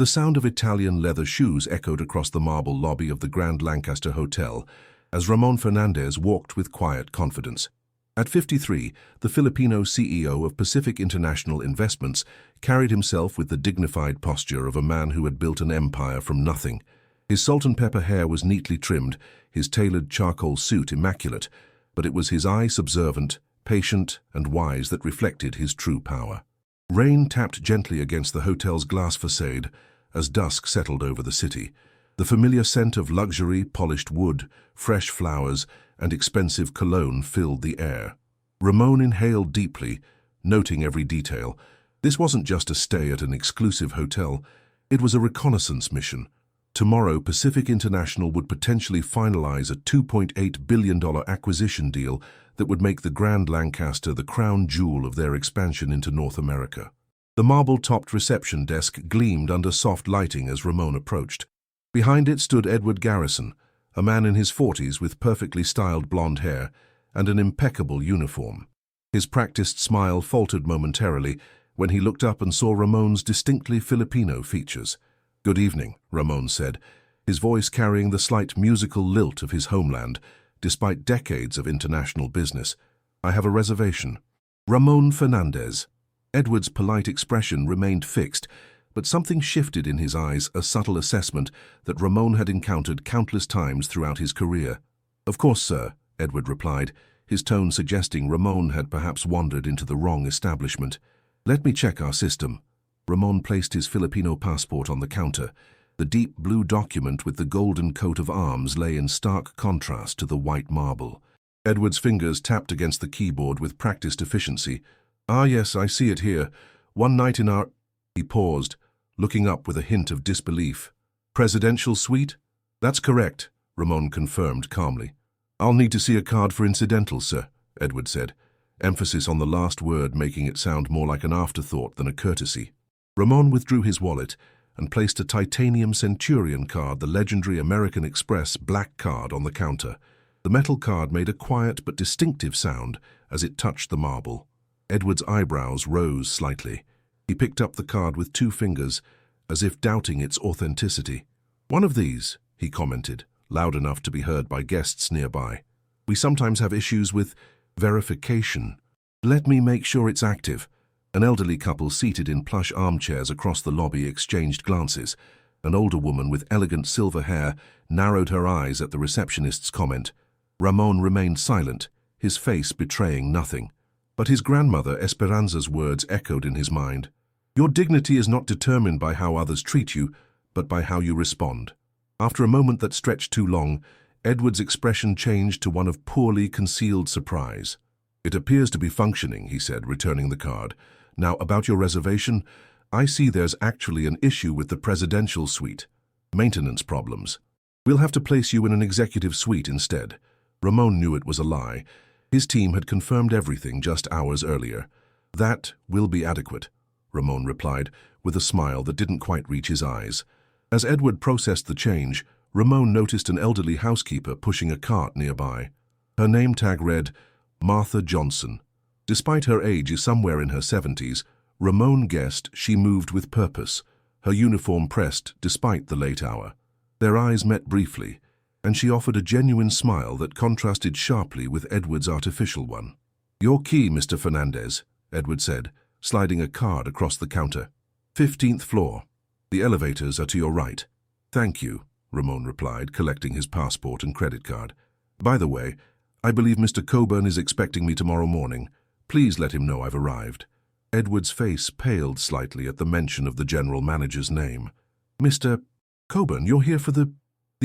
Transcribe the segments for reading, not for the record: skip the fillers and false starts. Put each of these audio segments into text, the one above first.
The sound of Italian leather shoes echoed across the marble lobby of the Grand Lancaster Hotel as Ramon Fernandez walked with quiet confidence. At 53, the Filipino CEO of Pacific International Investments carried himself with the dignified posture of a man who had built an empire from nothing. His salt-and-pepper hair was neatly trimmed, his tailored charcoal suit immaculate, but it was his eyes observant, patient, and wise that reflected his true power. Rain tapped gently against the hotel's glass facade as dusk settled over the city. The familiar scent of luxury, polished wood, fresh flowers, and expensive cologne filled the air. Ramon inhaled deeply, noting every detail. This wasn't just a stay at an exclusive hotel, it was a reconnaissance mission. Tomorrow, Pacific International would potentially finalize a $2.8 billion acquisition deal that would make the Grand Lancaster the crown jewel of their expansion into North America. The marble-topped reception desk gleamed under soft lighting as Ramon approached. Behind it stood Edward Garrison, a man in his 40s with perfectly styled blonde hair and an impeccable uniform. His practiced smile faltered momentarily when he looked up and saw Ramon's distinctly Filipino features. "Good evening," Ramon said, his voice carrying the slight musical lilt of his homeland, despite decades of international business. "I have a reservation." Ramon Fernandez. Edward's polite expression remained fixed, but something shifted in his eyes, a subtle assessment that Ramon had encountered countless times throughout his career. "Of course, sir," Edward replied, his tone suggesting Ramon had perhaps wandered into the wrong establishment. "Let me check our system." Ramon placed his Filipino passport on the counter. The deep blue document with the golden coat of arms lay in stark contrast to the white marble. Edward's fingers tapped against the keyboard with practiced efficiency. "Ah, yes, I see it here. One night in our—" He paused, looking up with a hint of disbelief. "Presidential suite?" "That's correct," Ramon confirmed calmly. "I'll need to see a card for incidentals, sir," Edward said, emphasis on the last word making it sound more like an afterthought than a courtesy. Ramon withdrew his wallet and placed a titanium Centurion card, the legendary American Express black card, on the counter. The metal card made a quiet but distinctive sound as it touched the marble. Edward's eyebrows rose slightly. He picked up the card with 2 fingers, as if doubting its authenticity. "One of these," he commented, loud enough to be heard by guests nearby. "We sometimes have issues with verification. Let me make sure it's active." An elderly couple seated in plush armchairs across the lobby exchanged glances. An older woman with elegant silver hair narrowed her eyes at the receptionist's comment. Ramon remained silent, his face betraying nothing. But his grandmother Esperanza's words echoed in his mind. "Your dignity is not determined by how others treat you, but by how you respond." After a moment that stretched too long, Edward's expression changed to one of poorly concealed surprise. "It appears to be functioning," he said, returning the card. "Now, about your reservation, I see there's actually an issue with the presidential suite. Maintenance problems. We'll have to place you in an executive suite instead." Ramon knew it was a lie. His team had confirmed everything just hours earlier. "That will be adequate," Ramon replied, with a smile that didn't quite reach his eyes. As Edward processed the change, Ramon noticed an elderly housekeeper pushing a cart nearby. Her name tag read, Martha Johnson. Despite her age somewhere in her 70s, Ramon guessed she moved with purpose, her uniform pressed despite the late hour. Their eyes met briefly, and she offered a genuine smile that contrasted sharply with Edward's artificial one. "Your key, Mr. Fernandez," Edward said, sliding a card across the counter. 15th floor. The elevators are to your right." "Thank you," Ramon replied, collecting his passport and credit card. "By the way, I believe Mr. Coburn is expecting me tomorrow morning. Please let him know I've arrived." Edward's face paled slightly at the mention of the general manager's name. "Mr. Coburn, you're here for the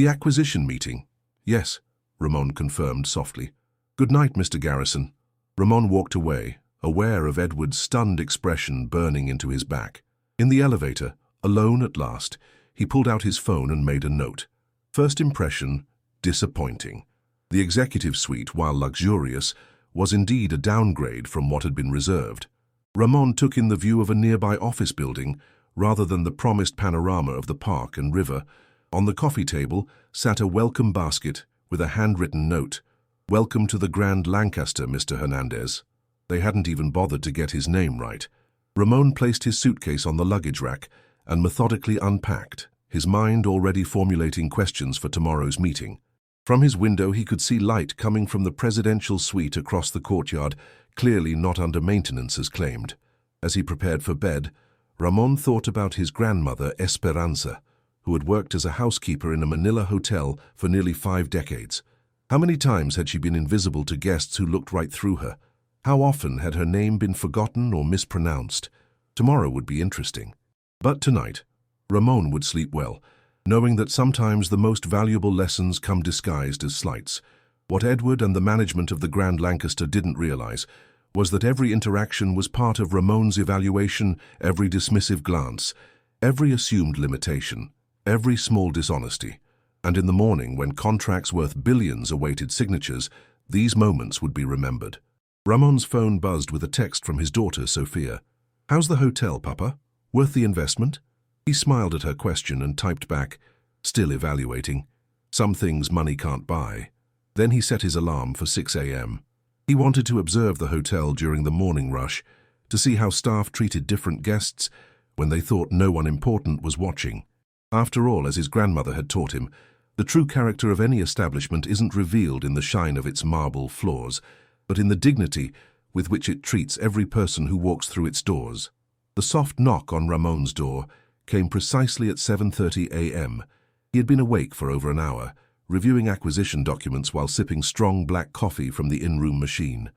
acquisition meeting?" "Yes," Ramon confirmed softly. "Good night, Mr. Garrison." Ramon walked away, aware of Edward's stunned expression burning into his back. In the elevator, alone at last, he pulled out his phone and made a note. First impression, disappointing. The executive suite, while luxurious, was indeed a downgrade from what had been reserved. Ramon took in the view of a nearby office building rather than the promised panorama of the park and river. On the coffee table sat a welcome basket with a handwritten note. "Welcome to the Grand Lancaster, Mr. Hernandez." They hadn't even bothered to get his name right. Ramon placed his suitcase on the luggage rack and methodically unpacked, his mind already formulating questions for tomorrow's meeting. From his window he could see light coming from the presidential suite across the courtyard, clearly not under maintenance as claimed. As he prepared for bed, Ramon thought about his grandmother Esperanza, who had worked as a housekeeper in a Manila hotel for nearly 5 decades. How many times had she been invisible to guests who looked right through her? How often had her name been forgotten or mispronounced? Tomorrow would be interesting. But tonight, Ramon would sleep well, knowing that sometimes the most valuable lessons come disguised as slights. What Edward and the management of the Grand Lancaster didn't realize was that every interaction was part of Ramon's evaluation, every dismissive glance, every assumed limitation, every small dishonesty. And in the morning, when contracts worth billions awaited signatures, these moments would be remembered. Ramon's phone buzzed with a text from his daughter, Sophia. "How's the hotel, Papa? Worth the investment?" He smiled at her question and typed back, "Still evaluating. Some things money can't buy." Then he set his alarm for 6 a.m. He wanted to observe the hotel during the morning rush, to see how staff treated different guests when they thought no one important was watching. After all, as his grandmother had taught him, the true character of any establishment isn't revealed in the shine of its marble floors, but in the dignity with which it treats every person who walks through its doors. The soft knock on Ramon's door came precisely at 7:30 a.m. He had been awake for over an hour, reviewing acquisition documents while sipping strong black coffee from the in-room machine.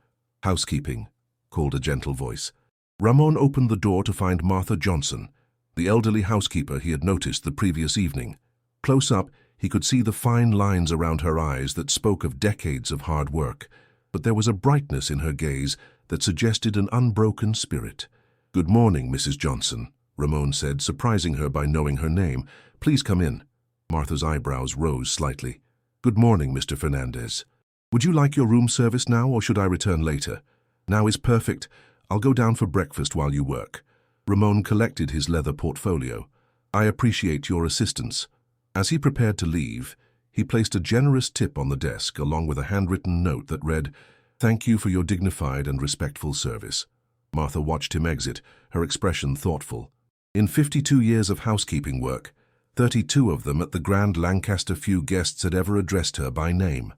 "Housekeeping," called a gentle voice. Ramon opened the door to find Martha Johnson, the elderly housekeeper he had noticed the previous evening. Close up, he could see the fine lines around her eyes that spoke of decades of hard work, but there was a brightness in her gaze that suggested an unbroken spirit. "Good morning, Mrs. Johnson," Ramon said, surprising her by knowing her name. "Please come in." Martha's eyebrows rose slightly. "Good morning, Mr. Fernandez. Would you like your room service now, or should I return later?" "Now is perfect. I'll go down for breakfast while you work." Ramon collected his leather portfolio. "I appreciate your assistance." As he prepared to leave, he placed a generous tip on the desk along with a handwritten note that read, "Thank you for your dignified and respectful service." Martha watched him exit, her expression thoughtful. In 52 years of housekeeping work, 32 of them at the Grand Lancaster, few guests had ever addressed her by name.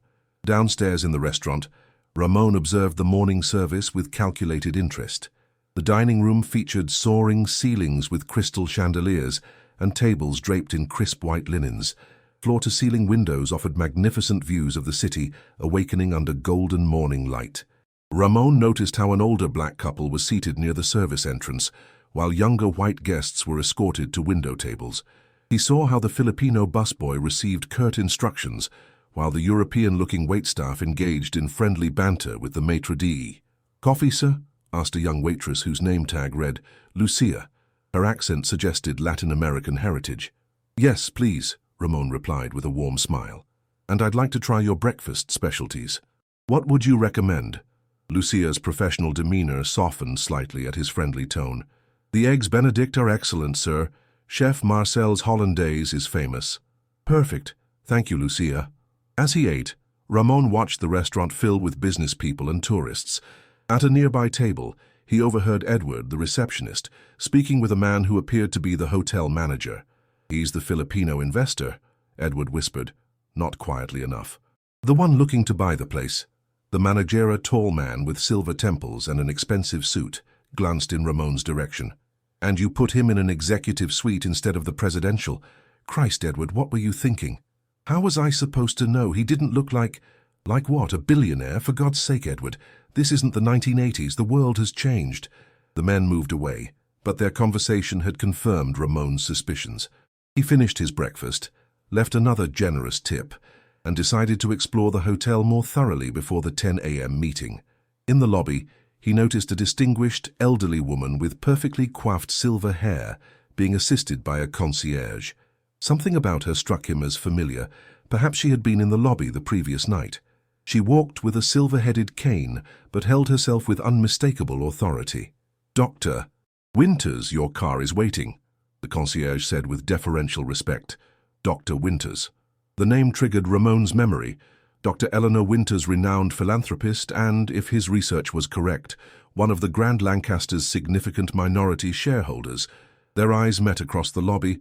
Downstairs in the restaurant, Ramon observed the morning service with calculated interest. The dining room featured soaring ceilings with crystal chandeliers and tables draped in crisp white linens. Floor-to-ceiling windows offered magnificent views of the city awakening under golden morning light. Ramon noticed how an older black couple was seated near the service entrance, while younger white guests were escorted to window tables. He saw how the Filipino busboy received curt instructions, while the European-looking waitstaff engaged in friendly banter with the maitre d'. "Coffee, sir?" asked a young waitress whose name tag read Lucia. Her accent suggested Latin American heritage. "Yes, please," Ramon replied with a warm smile. "And I'd like to try your breakfast specialties." "What would you recommend?" Lucia's professional demeanor softened slightly at his friendly tone. "The eggs Benedict are excellent, sir. Chef Marcel's Hollandaise is famous." "Perfect. Thank you, Lucia." As he ate, Ramon watched the restaurant fill with business people and tourists. At a nearby table, he overheard Edward, the receptionist, speaking with a man who appeared to be the hotel manager. "He's the Filipino investor," Edward whispered, not quietly enough. "The one looking to buy the place." The manager, a tall man with silver temples and an expensive suit, glanced in Ramon's direction. "And you put him in an executive suite instead of the presidential? Christ, Edward, what were you thinking?" "How was I supposed to know? He didn't look like..." "Like what, a billionaire? For God's sake, Edward, this isn't the 1980s. The world has changed." The men moved away, but their conversation had confirmed Ramon's suspicions. He finished his breakfast, left another generous tip, and decided to explore the hotel more thoroughly before the 10 a.m. meeting. In the lobby, he noticed a distinguished, elderly woman with perfectly coiffed silver hair being assisted by a concierge. Something about her struck him as familiar. Perhaps she had been in the lobby the previous night. She walked with a silver-headed cane, but held herself with unmistakable authority. "Dr. Winters, your car is waiting," the concierge said with deferential respect. Dr. Winters. The name triggered Ramon's memory. Dr. Eleanor Winters, renowned philanthropist and, if his research was correct, one of the Grand Lancaster's significant minority shareholders. Their eyes met across the lobby,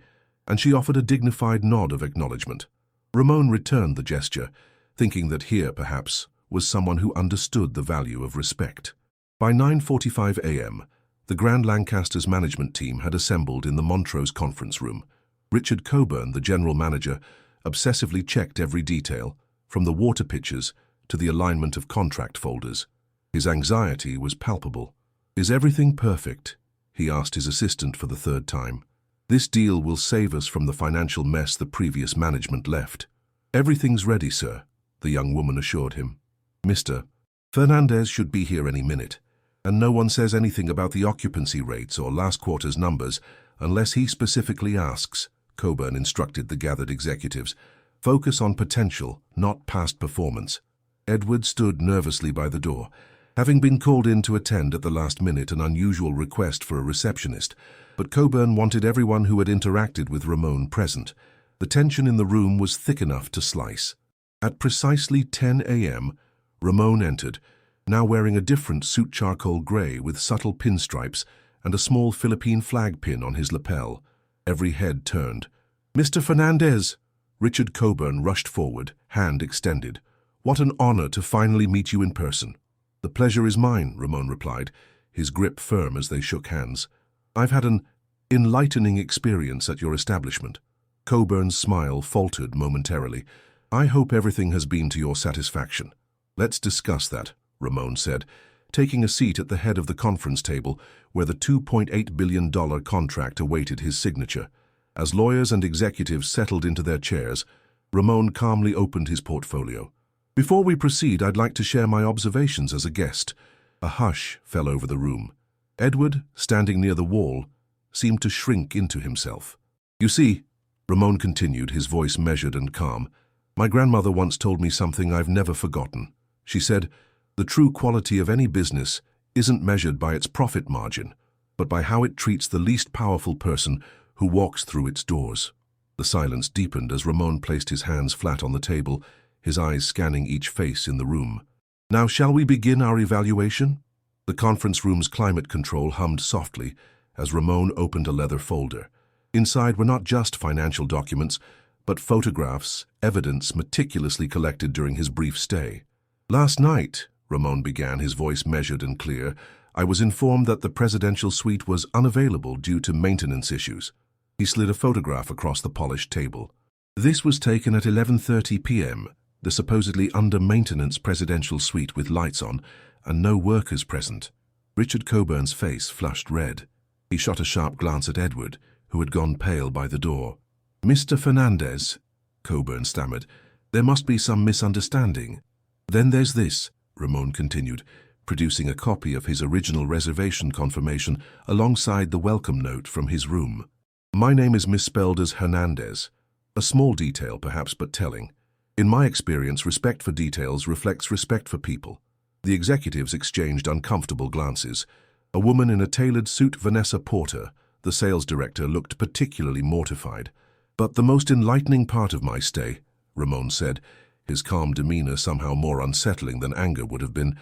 and she offered a dignified nod of acknowledgement. Ramon returned the gesture, thinking that here, perhaps, was someone who understood the value of respect. By 9:45 a.m., the Grand Lancaster's management team had assembled in the Montrose conference room. Richard Coburn, the general manager, obsessively checked every detail, from the water pitchers to the alignment of contract folders. His anxiety was palpable. "Is everything perfect?" he asked his assistant for the third time. "This deal will save us from the financial mess the previous management left." "Everything's ready, sir," the young woman assured him. "Mr. Fernandez should be here any minute, and no one says anything about the occupancy rates or last quarter's numbers unless he specifically asks," Coburn instructed the gathered executives. "Focus on potential, not past performance." Edward stood nervously by the door, having been called in to attend at the last minute an unusual request for a receptionist, but Coburn wanted everyone who had interacted with Ramon present. The tension in the room was thick enough to slice. At precisely 10 a.m., Ramon entered, now wearing a different suit charcoal gray with subtle pinstripes and a small Philippine flag pin on his lapel. Every head turned. "Mr. Fernandez!" Richard Coburn rushed forward, hand extended. "What an honor to finally meet you in person." "The pleasure is mine," Ramon replied, his grip firm as they shook hands. "I've had an enlightening experience at your establishment." Coburn's smile faltered momentarily. "I hope everything has been to your satisfaction." "Let's discuss that," Ramon said, taking a seat at the head of the conference table where the $2.8 billion contract awaited his signature. As lawyers and executives settled into their chairs, Ramon calmly opened his portfolio. "Before we proceed, I'd like to share my observations as a guest." A hush fell over the room. Edward, standing near the wall, seemed to shrink into himself. "You see," Ramon continued, his voice measured and calm, "my grandmother once told me something I've never forgotten. She said, the true quality of any business isn't measured by its profit margin, but by how it treats the least powerful person who walks through its doors." The silence deepened as Ramon placed his hands flat on the table, his eyes scanning each face in the room. "Now shall we begin our evaluation?" The conference room's climate control hummed softly as Ramon opened a leather folder. Inside were not just financial documents, but photographs, evidence meticulously collected during his brief stay. "Last night," Ramon began, his voice measured and clear, "I was informed that the presidential suite was unavailable due to maintenance issues." He slid a photograph across the polished table. "This was taken at 11:30 p.m., the supposedly under-maintenance presidential suite with lights on, and no workers present." Richard Coburn's face flushed red. He shot a sharp glance at Edward, who had gone pale by the door. "Mr. Fernandez," Coburn stammered, "there must be some misunderstanding." "Then there's this," Ramon continued, producing a copy of his original reservation confirmation alongside the welcome note from his room. "My name is misspelled as Hernandez. A small detail, perhaps, but telling. In my experience, respect for details reflects respect for people." The executives exchanged uncomfortable glances. A woman in a tailored suit, Vanessa Porter, the sales director, looked particularly mortified. "But the most enlightening part of my stay," Ramon said, his calm demeanor somehow more unsettling than anger would have been,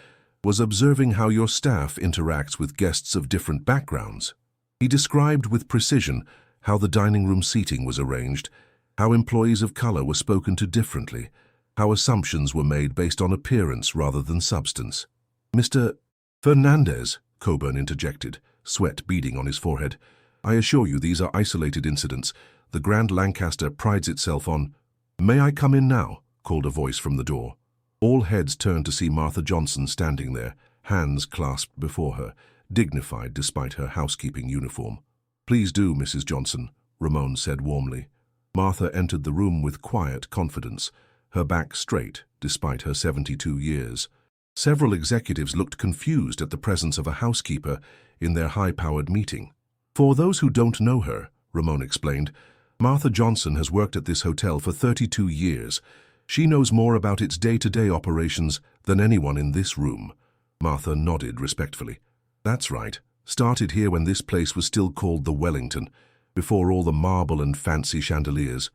"was observing how your staff interacts with guests of different backgrounds." He described with precision how the dining room seating was arranged, how employees of color were spoken to differently, how assumptions were made based on appearance rather than substance. "Mr. Fernandez," Coburn interjected, sweat beading on his forehead, "I assure you these are isolated incidents. The Grand Lancaster prides itself on—" "May I come in now?" called a voice from the door. All heads turned to see Martha Johnson standing there, hands clasped before her, dignified despite her housekeeping uniform. "Please do, Mrs. Johnson," Ramon said warmly. Martha entered the room with quiet confidence, her back straight despite her 72 years. Several executives looked confused at the presence of a housekeeper in their high-powered meeting. "For those who don't know her," Ramon explained, "Martha Johnson has worked at this hotel for 32 years. She knows more about its day-to-day operations than anyone in this room." Martha nodded respectfully. "That's right. Started here when this place was still called the Wellington, before all the marble and fancy chandeliers.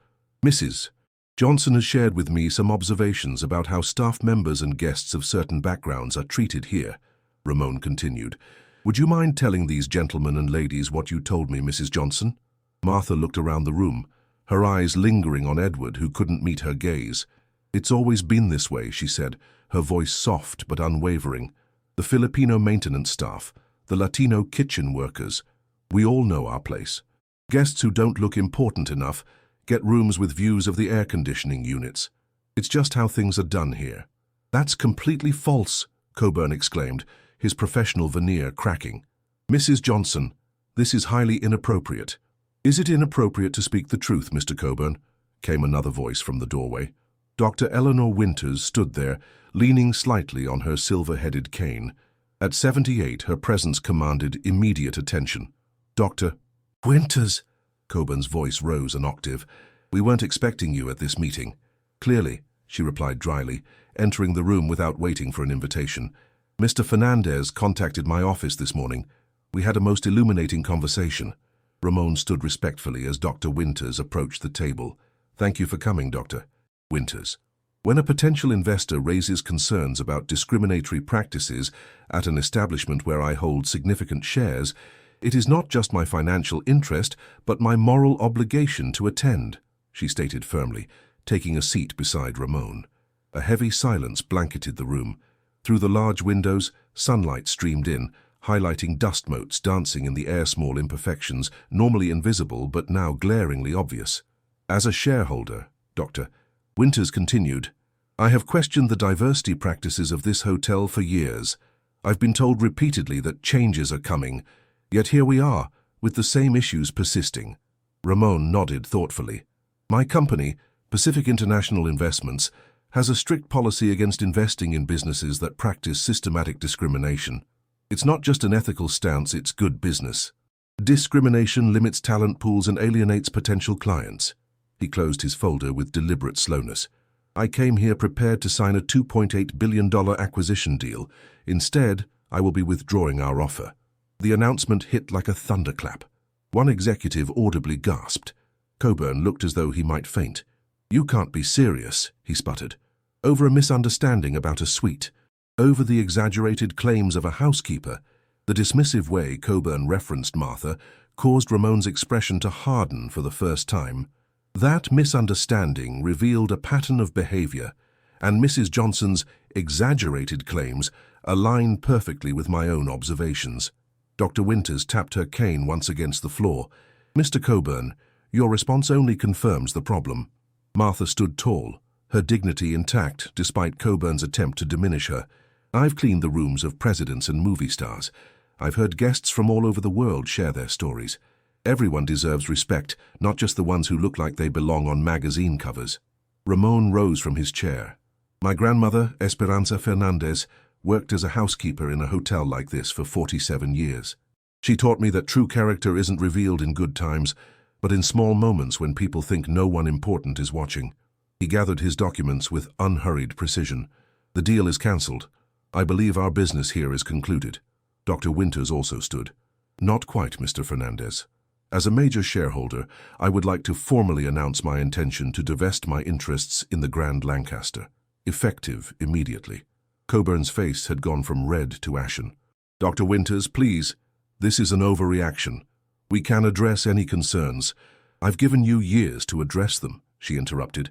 Mrs. Johnson has shared with me some observations about how staff members and guests of certain backgrounds are treated here," Ramon continued. Would you mind telling these gentlemen and ladies what you told me, Mrs. Johnson? Martha looked around the room, her eyes lingering on Edward, who couldn't meet her gaze. It's always been this way, she said, her voice soft but unwavering. The Filipino maintenance staff, the Latino kitchen workers, we all know our place. Guests who don't look important enough get rooms with views of the air conditioning units. It's just how things are done here. That's completely false, Coburn exclaimed, his professional veneer cracking. Mrs. Johnson, this is highly inappropriate. Is it inappropriate to speak the truth, Mr. Coburn? Came another voice from the doorway. Dr. Eleanor Winters stood there, leaning slightly on her silver-headed cane. At 78, her presence commanded immediate attention. Dr. Winters, Coburn's voice rose an octave. We weren't expecting you at this meeting. Clearly, she replied dryly, entering the room without waiting for an invitation. Mr. Fernandez contacted my office this morning. We had a most illuminating conversation. Ramon stood respectfully as Dr. Winters approached the table. Thank you for coming, Dr. Winters. When a potential investor raises concerns about discriminatory practices at an establishment where I hold significant shares, it is not just my financial interest, but my moral obligation to attend, she stated firmly, taking a seat beside Ramon. A heavy silence blanketed the room. Through the large windows, sunlight streamed in, highlighting dust motes dancing in the air, small imperfections, normally invisible but now glaringly obvious. As a shareholder, Dr. Winters continued, I have questioned the diversity practices of this hotel for years. I've been told repeatedly that changes are coming, yet here we are, with the same issues persisting. Ramon nodded thoughtfully. My company, Pacific International Investments, has a strict policy against investing in businesses that practice systematic discrimination. It's not just an ethical stance, it's good business. Discrimination limits talent pools and alienates potential clients. He closed his folder with deliberate slowness. I came here prepared to sign a $2.8 billion acquisition deal. Instead, I will be withdrawing our offer. The announcement hit like a thunderclap. One executive audibly gasped. Coburn looked as though he might faint. You can't be serious, he sputtered. Over a misunderstanding about a suite. Over the exaggerated claims of a housekeeper. The dismissive way Coburn referenced Martha caused Ramon's expression to harden for the first time. That misunderstanding revealed a pattern of behavior, and Mrs. Johnson's exaggerated claims aligned perfectly with my own observations. Dr. Winters tapped her cane once against the floor. Mr. Coburn, your response only confirms the problem. Martha stood tall, her dignity intact despite Coburn's attempt to diminish her. I've cleaned the rooms of presidents and movie stars. I've heard guests from all over the world share their stories. Everyone deserves respect, not just the ones who look like they belong on magazine covers. Ramon rose from his chair. My grandmother, Esperanza Fernandez, worked as a housekeeper in a hotel like this for 47 years. She taught me that true character isn't revealed in good times, but in small moments when people think no one important is watching. He gathered his documents with unhurried precision. The deal is cancelled. I believe our business here is concluded. Dr. Winters also stood. Not quite, Mr. Fernandez. As a major shareholder, I would like to formally announce my intention to divest my interests in the Grand Lancaster, effective immediately. Coburn's face had gone from red to ashen. Dr. Winters, please, this is an overreaction. We can address any concerns. I've given you years to address them, she interrupted.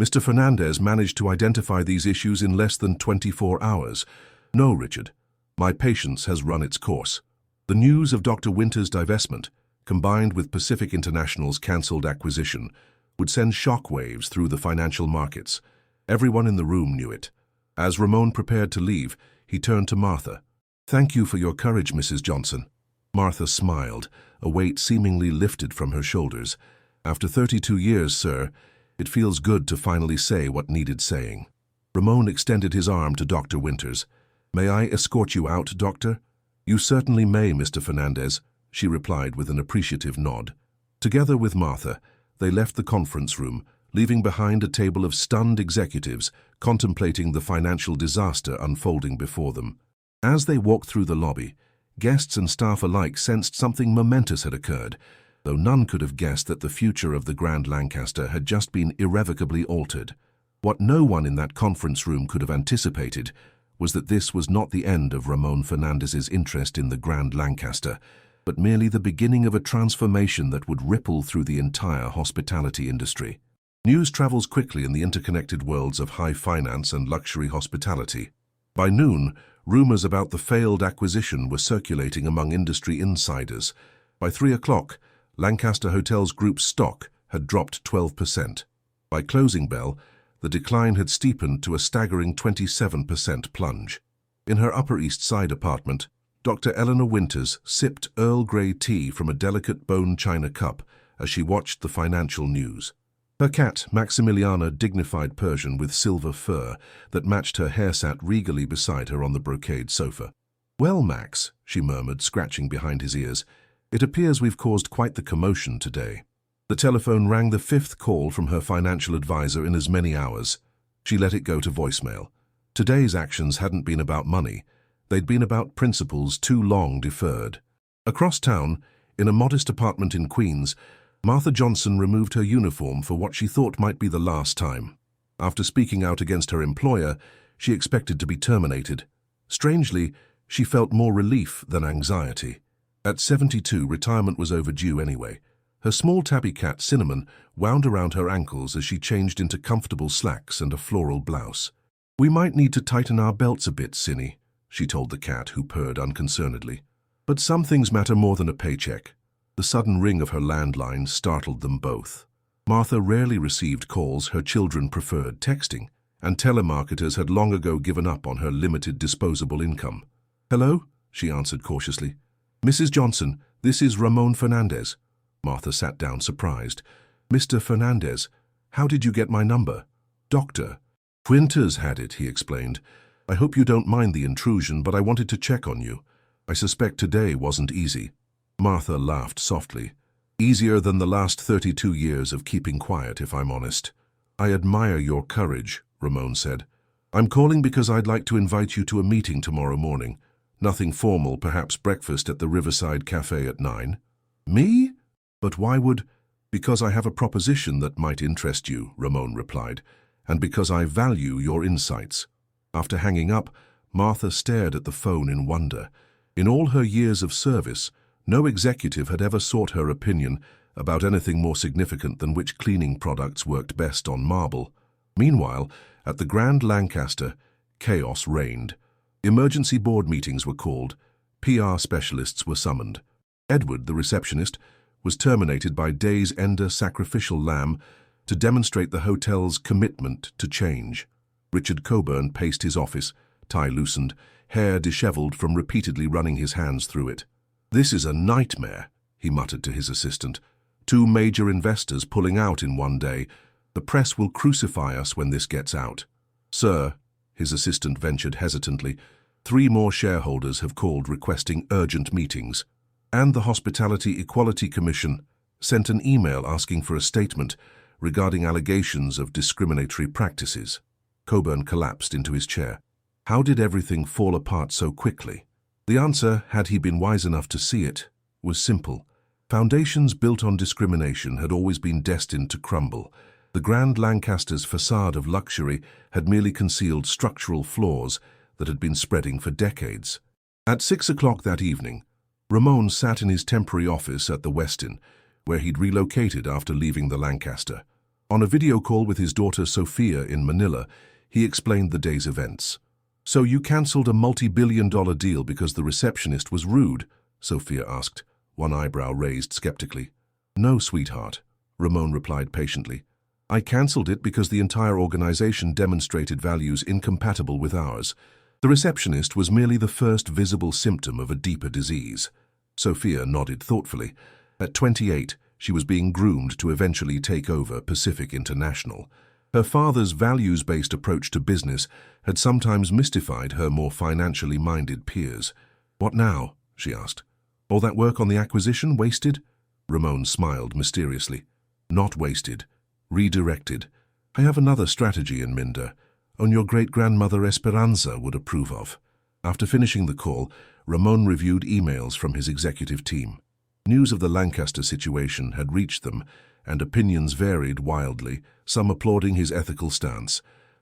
Mr. Fernandez managed to identify these issues in less than 24 hours. No, Richard. My patience has run its course. The news of Dr. Winters' divestment, combined with Pacific International's cancelled acquisition, would send shockwaves through the financial markets. Everyone in the room knew it. As Ramon prepared to leave, he turned to Martha. Thank you for your courage, Mrs. Johnson. Martha smiled, a weight seemingly lifted from her shoulders. After 32 years, sir, it feels good to finally say what needed saying. Ramon extended his arm to Dr. Winters. May I escort you out, Doctor? You certainly may, Mr. Fernandez, she replied with an appreciative nod. Together with Martha, they left the conference room, leaving behind a table of stunned executives contemplating the financial disaster unfolding before them. As they walked through the lobby, guests and staff alike sensed something momentous had occurred, though none could have guessed that the future of the Grand Lancaster had just been irrevocably altered. What no one in that conference room could have anticipated was that this was not the end of Ramon Fernandez's interest in the Grand Lancaster, but merely the beginning of a transformation that would ripple through the entire hospitality industry. News travels quickly in the interconnected worlds of high finance and luxury hospitality. By noon, rumors about the failed acquisition were circulating among industry insiders. By 3 o'clock, Lancaster Hotels Group's stock had dropped 12%. By closing bell, the decline had steepened to a staggering 27% plunge. In her Upper East Side apartment, Dr. Eleanor Winters sipped Earl Grey tea from a delicate bone china cup as she watched the financial news. Her cat, Maximiliana, dignified Persian with silver fur that matched her hair, sat regally beside her on the brocade sofa. "Well, Max," she murmured, scratching behind his ears, "it appears we've caused quite the commotion today." The telephone rang, the fifth call from her financial advisor in as many hours. She let it go to voicemail. Today's actions hadn't been about money. They'd been about principles too long deferred. Across town, in a modest apartment in Queens, Martha Johnson removed her uniform for what she thought might be the last time. After speaking out against her employer, she expected to be terminated. Strangely, she felt more relief than anxiety. At 72, retirement was overdue anyway. Her small tabby cat, Cinnamon, wound around her ankles as she changed into comfortable slacks and a floral blouse. "We might need to tighten our belts a bit, Cinny," she told the cat, who purred unconcernedly. But some things matter more than a paycheck. The sudden ring of her landline startled them both. Martha rarely received calls. Her children preferred texting, and telemarketers had long ago given up on her limited disposable income. "Hello?" she answered cautiously. "Mrs. Johnson, this is Ramon Fernandez." Martha sat down, surprised. "Mr. Fernandez, how did you get my number?" "Doctor Winters had it," he explained. "I hope you don't mind the intrusion, but I wanted to check on you. I suspect today wasn't easy." Martha laughed softly. "Easier than the last 32 years of keeping quiet, if I'm honest." "I admire your courage," Ramon said. "I'm calling because I'd like to invite you to a meeting tomorrow morning. Nothing formal, perhaps breakfast at the Riverside Cafe at 9. "Me? But why would—" "Because I have a proposition that might interest you," Ramon replied, "and because I value your insights." After hanging up, Martha stared at the phone in wonder. In all her years of service, no executive had ever sought her opinion about anything more significant than which cleaning products worked best on marble. Meanwhile, at the Grand Lancaster, chaos reigned. Emergency board meetings were called. PR specialists were summoned. Edward, the receptionist, was terminated by Days Ender Sacrificial Lamb to demonstrate the hotel's commitment to change. Richard Coburn paced his office, tie loosened, hair disheveled from repeatedly running his hands through it. "This is a nightmare," he muttered to his assistant. "Two major investors pulling out in one day. The press will crucify us when this gets out." "Sir," his assistant ventured hesitantly, "3 more shareholders have called requesting urgent meetings. And the Hospitality Equality Commission sent an email asking for a statement regarding allegations of discriminatory practices." Coburn collapsed into his chair. How did everything fall apart so quickly? The answer, had he been wise enough to see it, was simple. Foundations built on discrimination had always been destined to crumble. The Grand Lancaster's facade of luxury had merely concealed structural flaws that had been spreading for decades. At 6 o'clock that evening, Ramon sat in his temporary office at the Westin, where he'd relocated after leaving the Lancaster. On a video call with his daughter Sophia in Manila, he explained the day's events. "So you cancelled a multi-billion-dollar deal because the receptionist was rude?" Sophia asked, one eyebrow raised skeptically. "No, sweetheart," Ramon replied patiently. "I cancelled it because the entire organization demonstrated values incompatible with ours. The receptionist was merely the first visible symptom of a deeper disease." Sophia nodded thoughtfully. At 28, she was being groomed to eventually take over Pacific International. Her father's values-based approach to business had sometimes mystified her more financially minded peers. "What now?" she asked. "All that work on the acquisition wasted?" Ramon smiled mysteriously. "Not wasted. Redirected. I have another strategy in Minda, on your great-grandmother Esperanza would approve of." After finishing the call, Ramon reviewed emails from his executive team. News of the Lancaster situation had reached them, and opinions varied wildly, some applauding his ethical stance,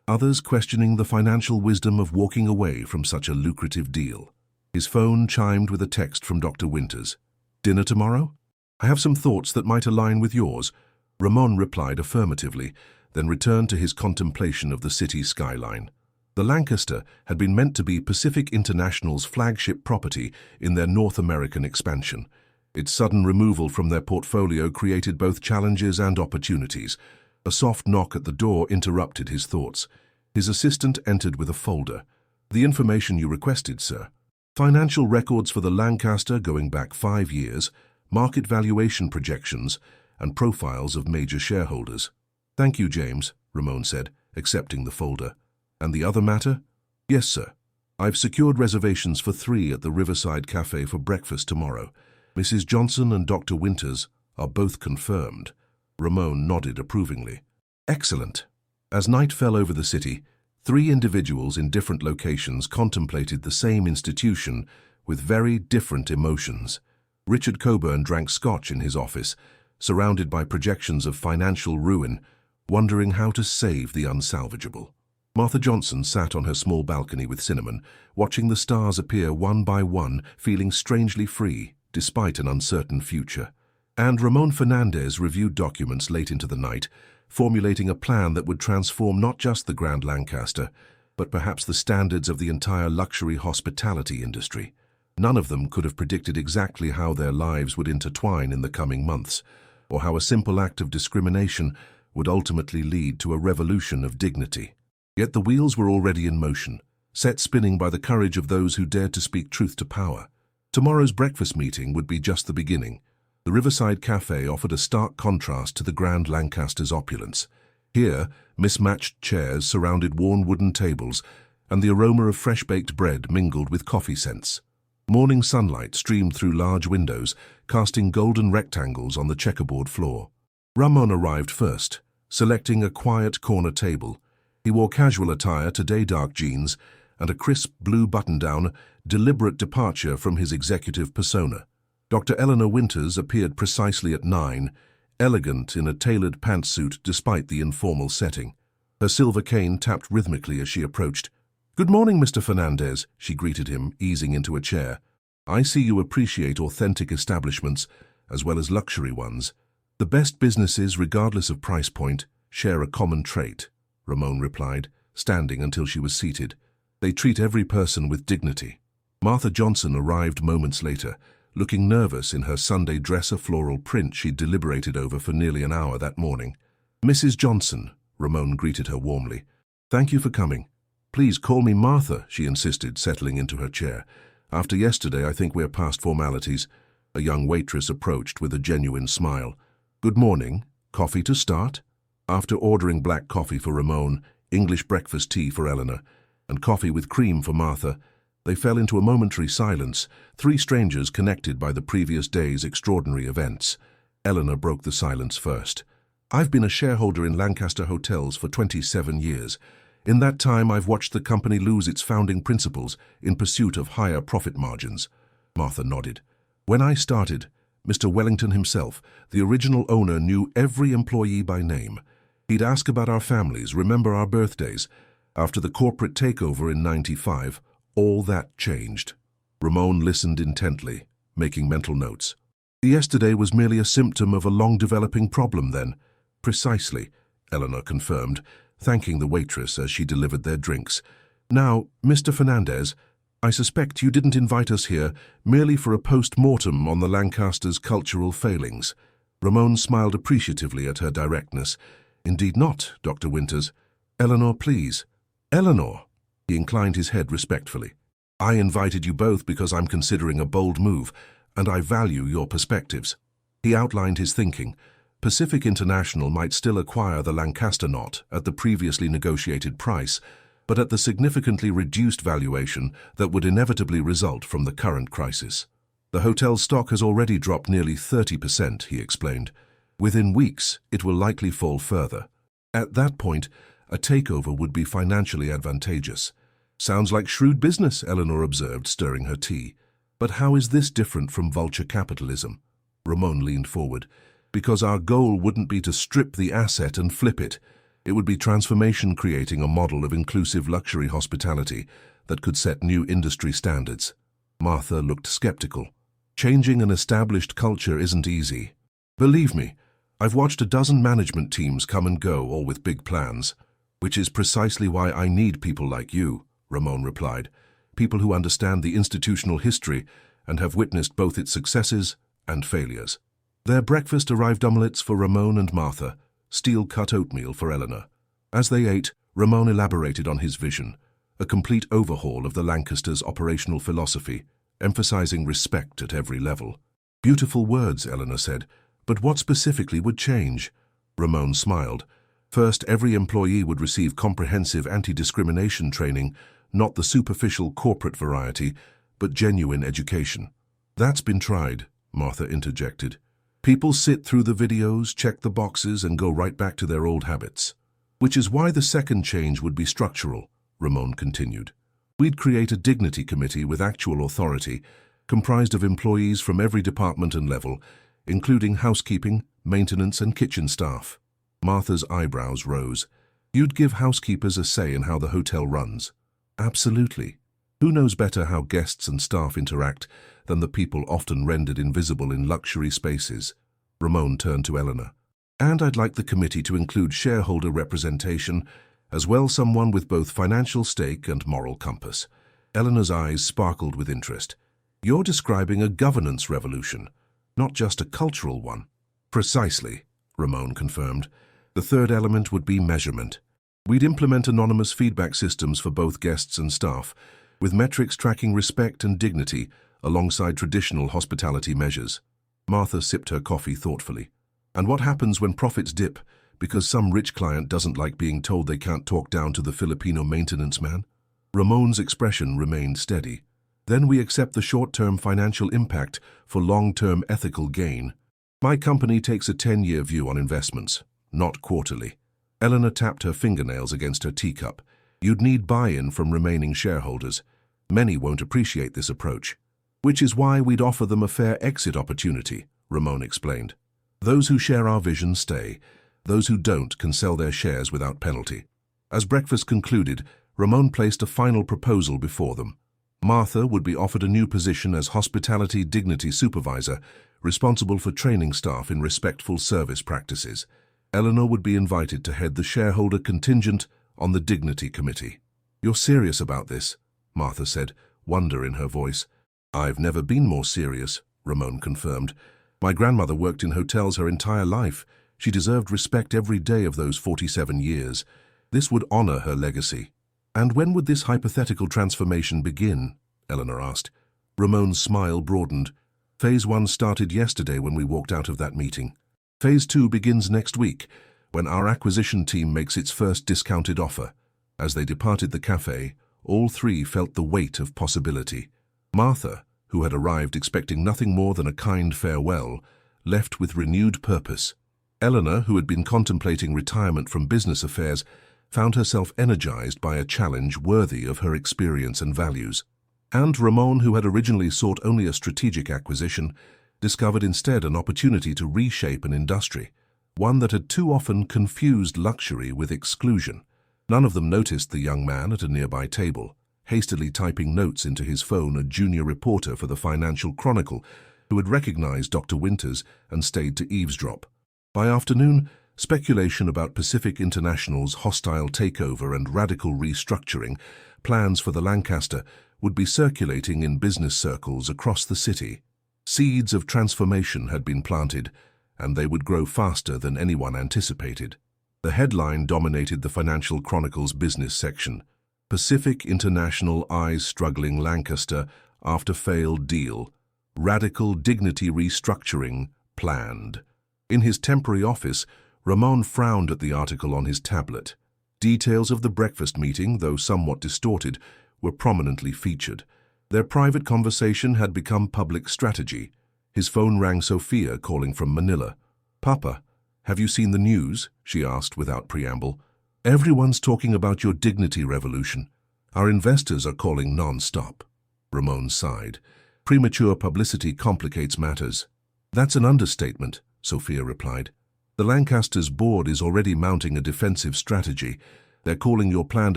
others questioning the financial wisdom of walking away from such a lucrative deal. His phone chimed with a text from Dr. Winters. "Dinner tomorrow? I have some thoughts that might align with yours." Ramon replied affirmatively, then returned to his contemplation of the city skyline. The Lancaster had been meant to be Pacific International's flagship property in their North American expansion. Its sudden removal from their portfolio created both challenges and opportunities. A soft knock at the door interrupted his thoughts. His assistant entered with a folder. "The information you requested, sir. Financial records for the Lancaster going back 5 years, market valuation projections, and profiles of major shareholders." "Thank you, James," Ramon said, accepting the folder. "And the other matter?" "Yes, sir. I've secured reservations for 3 at the Riverside Cafe for breakfast tomorrow. Mrs. Johnson and Dr. Winters are both confirmed." Ramon nodded approvingly. "Excellent." As night fell over the city, 3 individuals in different locations contemplated the same institution with very different emotions. Richard Coburn drank scotch in his office, surrounded by projections of financial ruin, wondering how to save the unsalvageable. Martha Johnson sat on her small balcony with Cinnamon, watching the stars appear one by one, feeling strangely free, despite an uncertain future. And Ramon Fernandez reviewed documents late into the night, formulating a plan that would transform not just the Grand Lancaster, but perhaps the standards of the entire luxury hospitality industry. None of them could have predicted exactly how their lives would intertwine in the coming months, or how a simple act of discrimination would ultimately lead to a revolution of dignity. Yet the wheels were already in motion, set spinning by the courage of those who dared to speak truth to power. Tomorrow's breakfast meeting would be just the beginning. The Riverside Cafe offered a stark contrast to the Grand Lancaster's opulence. Here, mismatched chairs surrounded worn wooden tables, and the aroma of fresh-baked bread mingled with coffee scents. Morning sunlight streamed through large windows, casting golden rectangles on the checkerboard floor. Ramon arrived first, selecting a quiet corner table. He wore casual attire, today dark jeans, and a crisp blue button-down, deliberate departure from his executive persona. Dr. Eleanor Winters appeared precisely at 9, elegant in a tailored pantsuit despite the informal setting. Her silver cane tapped rhythmically as she approached. "Good morning, Mr. Fernandez," she greeted him, easing into a chair. "I see you appreciate authentic establishments as well as luxury ones. The best businesses, regardless of price point, share a common trait," Ramon replied, standing until she was seated. "They treat every person with dignity." Martha Johnson arrived moments later, looking nervous in her Sunday dress, a floral print she'd deliberated over for nearly an hour that morning. "Mrs. Johnson," Ramon greeted her warmly. "Thank you for coming." "Please call me Martha," she insisted, settling into her chair. "After yesterday, I think we're past formalities." A young waitress approached with a genuine smile. "Good morning. Coffee to start?" After ordering black coffee for Ramon, English breakfast tea for Eleanor, and coffee with cream for Martha, they fell into a momentary silence, 3 strangers connected by the previous day's extraordinary events. Eleanor broke the silence first. "I've been a shareholder in Lancaster Hotels for 27 years. In that time, I've watched the company lose its founding principles in pursuit of higher profit margins." Martha nodded. "When I started, Mr. Wellington himself, the original owner, knew every employee by name. He'd ask about our families, remember our birthdays. After the corporate takeover in '95, all that changed." Ramon listened intently, making mental notes. "Yesterday was merely a symptom of a long-developing problem then." "Precisely," Eleanor confirmed, thanking the waitress as she delivered their drinks. "Now, Mr. Fernandez, I suspect you didn't invite us here merely for a post-mortem on the Lancaster's cultural failings." Ramon smiled appreciatively at her directness. "Indeed not, Dr. Winters. Eleanor, please." "Eleanor," he inclined his head respectfully. "I invited you both because I'm considering a bold move, and I value your perspectives." He outlined his thinking. Pacific International might still acquire the Lancaster not at the previously negotiated price, but at the significantly reduced valuation that would inevitably result from the current crisis. "The hotel's stock has already dropped nearly 30%, he explained. "Within weeks, it will likely fall further. At that point, a takeover would be financially advantageous." "Sounds like shrewd business," Eleanor observed, stirring her tea. "But how is this different from vulture capitalism?" Ramon leaned forward. "Because our goal wouldn't be to strip the asset and flip it. It would be transformation, creating a model of inclusive luxury hospitality that could set new industry standards. Martha looked skeptical. Changing an established culture isn't easy. Believe me, I've watched a dozen management teams come and go, all with big plans. Which is precisely why I need people like you, Ramon replied. People who understand the institutional history and have witnessed both its successes and failures. Their breakfast arrived: omelettes for Ramon and Martha, steel-cut oatmeal for Eleanor. As they ate, Ramon elaborated on his vision, a complete overhaul of the Lancasters' operational philosophy, emphasizing respect at every level. Beautiful words, Eleanor said, but what specifically would change? Ramon smiled. First, every employee would receive comprehensive anti-discrimination training, not the superficial corporate variety, but genuine education. That's been tried, Martha interjected. People sit through the videos, check the boxes, and go right back to their old habits. Which is why the second change would be structural, Ramon continued. We'd create a dignity committee with actual authority, comprised of employees from every department and level, including housekeeping, maintenance, and kitchen staff. Martha's eyebrows rose. You'd give housekeepers a say in how the hotel runs. Absolutely. Who knows better how guests and staff interact than the people often rendered invisible in luxury spaces? Ramon turned to Eleanor. And I'd like the committee to include shareholder representation, as well, someone with both financial stake and moral compass. Eleanor's eyes sparkled with interest. You're describing a governance revolution, not just a cultural one. Precisely, Ramon confirmed. The third element would be measurement. We'd implement anonymous feedback systems for both guests and staff, with metrics tracking respect and dignity alongside traditional hospitality measures. Martha sipped her coffee thoughtfully. And what happens when profits dip because some rich client doesn't like being told they can't talk down to the Filipino maintenance man? Ramon's expression remained steady. Then we accept the short-term financial impact for long-term ethical gain. My company takes a 10-year view on investments, not quarterly. Eleanor tapped her fingernails against her teacup. You'd need buy-in from remaining shareholders. Many won't appreciate this approach. Which is why we'd offer them a fair exit opportunity, Ramon explained. Those who share our vision stay. Those who don't can sell their shares without penalty. As breakfast concluded, Ramon placed a final proposal before them. Martha would be offered a new position as Hospitality Dignity Supervisor, responsible for training staff in respectful service practices. Eleanor would be invited to head the shareholder contingent on the Dignity Committee. You're serious about this? Martha said, wonder in her voice. I've never been more serious, Ramon confirmed. My grandmother worked in hotels her entire life. She deserved respect every day of those 47 years. This would honor her legacy. And when would this hypothetical transformation begin? Eleanor asked. Ramon's smile broadened. Phase 1 started yesterday when we walked out of that meeting. Phase 2 begins next week, when our acquisition team makes its first discounted offer. As they departed the cafe, all three felt the weight of possibility. Martha, who had arrived expecting nothing more than a kind farewell, left with renewed purpose. Eleanor, who had been contemplating retirement from business affairs, found herself energized by a challenge worthy of her experience and values. And Ramon, who had originally sought only a strategic acquisition, discovered instead an opportunity to reshape an industry, one that had too often confused luxury with exclusion. None of them noticed the young man at a nearby table, hastily typing notes into his phone, a junior reporter for the Financial Chronicle, who had recognized Dr. Winters and stayed to eavesdrop. By afternoon, speculation about Pacific International's hostile takeover and radical restructuring plans for the Lancaster would be circulating in business circles across the city. Seeds of transformation had been planted, and they would grow faster than anyone anticipated. The headline dominated the Financial Chronicle's business section. Pacific International eyes struggling Lancaster after failed deal. Radical dignity restructuring planned. In his temporary office, Ramon frowned at the article on his tablet. Details of the breakfast meeting, though somewhat distorted, were prominently featured. Their private conversation had become public strategy. His phone rang. Sophia, calling from Manila. "Papa, have you seen the news?" she asked without preamble. "Everyone's talking about your dignity revolution. Our investors are calling non-stop." Ramon sighed. "Premature publicity complicates matters." "That's an understatement," Sophia replied. The Lancaster's board is already mounting a defensive strategy. They're calling your planned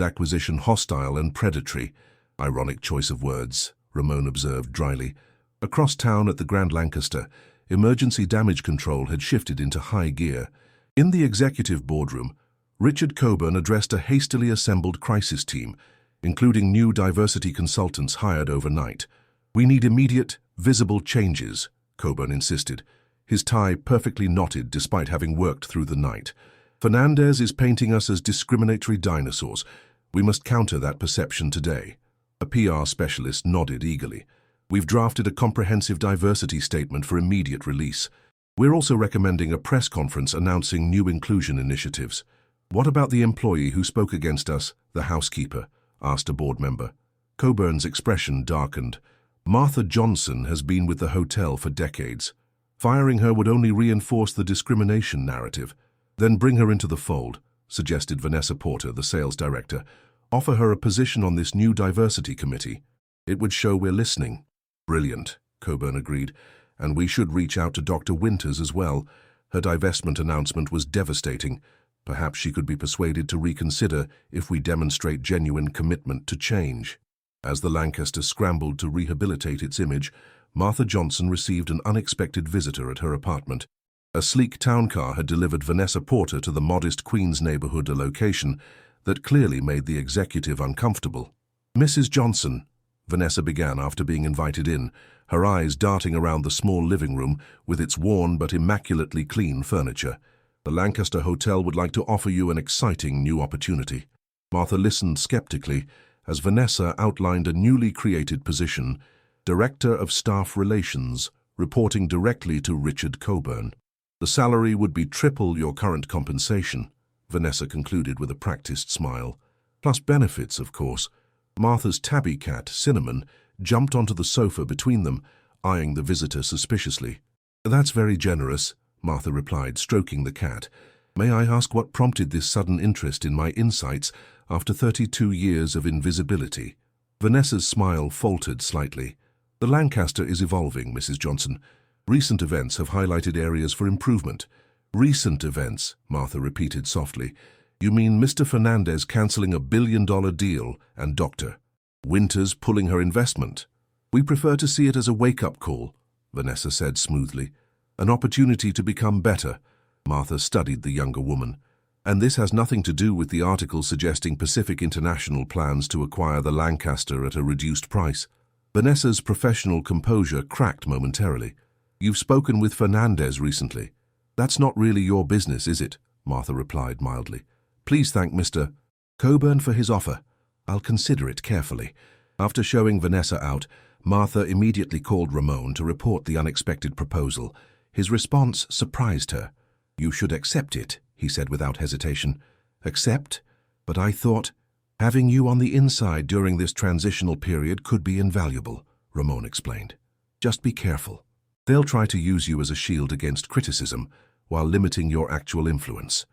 acquisition hostile and predatory. Ironic choice of words, Ramon observed dryly. Across town at the Grand Lancaster, emergency damage control had shifted into high gear. In the executive boardroom, Richard Coburn addressed a hastily assembled crisis team, including new diversity consultants hired overnight. "We need immediate, visible changes," Coburn insisted, his tie perfectly knotted despite having worked through the night. "Fernandez is painting us as discriminatory dinosaurs. We must counter that perception today." A PR specialist nodded eagerly. "We've drafted a comprehensive diversity statement for immediate release. We're also recommending a press conference announcing new inclusion initiatives." "What about the employee who spoke against us, the housekeeper?" asked a board member. Coburn's expression darkened. "Martha Johnson has been with the hotel for decades. Firing her would only reinforce the discrimination narrative." "Then bring her into the fold," suggested Vanessa Porter, the sales director. "Offer her a position on this new diversity committee. It would show we're listening." "Brilliant," Coburn agreed. "And we should reach out to Dr. Winters as well. Her divestment announcement was devastating. Perhaps she could be persuaded to reconsider if we demonstrate genuine commitment to change." As the Lancaster scrambled to rehabilitate its image, Martha Johnson received an unexpected visitor at her apartment. A sleek town car had delivered Vanessa Porter to the modest Queens neighborhood, a location that clearly made the executive uncomfortable. "Mrs. Johnson," Vanessa began after being invited in, her eyes darting around the small living room with its worn but immaculately clean furniture. "The Lancaster Hotel would like to offer you an exciting new opportunity." Martha listened skeptically as Vanessa outlined a newly created position, Director of Staff Relations, reporting directly to Richard Coburn. "The salary would be triple your current compensation," Vanessa concluded with a practiced smile. "Plus benefits, of course." Martha's tabby cat, Cinnamon, jumped onto the sofa between them, eyeing the visitor suspiciously. "That's very generous," Martha replied, stroking the cat. "May I ask what prompted this sudden interest in my insights after 32 years of invisibility?" Vanessa's smile faltered slightly. "The Lancaster is evolving, Mrs. Johnson. Recent events have highlighted areas for improvement." "Recent events," Martha repeated softly. "You mean Mr. Fernandez canceling a billion-dollar deal and Dr. Winters pulling her investment?" "We prefer to see it as a wake-up call," Vanessa said smoothly. "An opportunity to become better." Martha studied the younger woman. "And this has nothing to do with the article suggesting Pacific International plans to acquire the Lancaster at a reduced price." Vanessa's professional composure cracked momentarily. "You've spoken with Fernandez recently." "That's not really your business, is it?" Martha replied mildly. "Please thank Mr. Coburn for his offer. I'll consider it carefully." After showing Vanessa out, Martha immediately called Ramon to report the unexpected proposal. His response surprised her. "You should accept it," he said without hesitation. "Accept? But I thought having you on the inside during this transitional period could be invaluable," Ramon explained. "Just be careful. They'll try to use you as a shield against criticism while limiting your actual influence."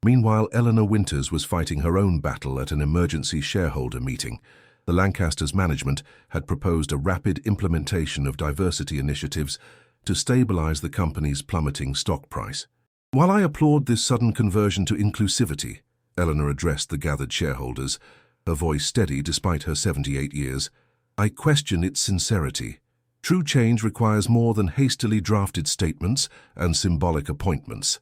Meanwhile, Eleanor Winters was fighting her own battle at an emergency shareholder meeting. The Lancaster's management had proposed a rapid implementation of diversity initiatives to stabilize the company's plummeting stock price. "While I applaud this sudden conversion to inclusivity," Eleanor addressed the gathered shareholders, her voice steady despite her 78 years, "I question its sincerity. True change requires more than hastily drafted statements and symbolic appointments."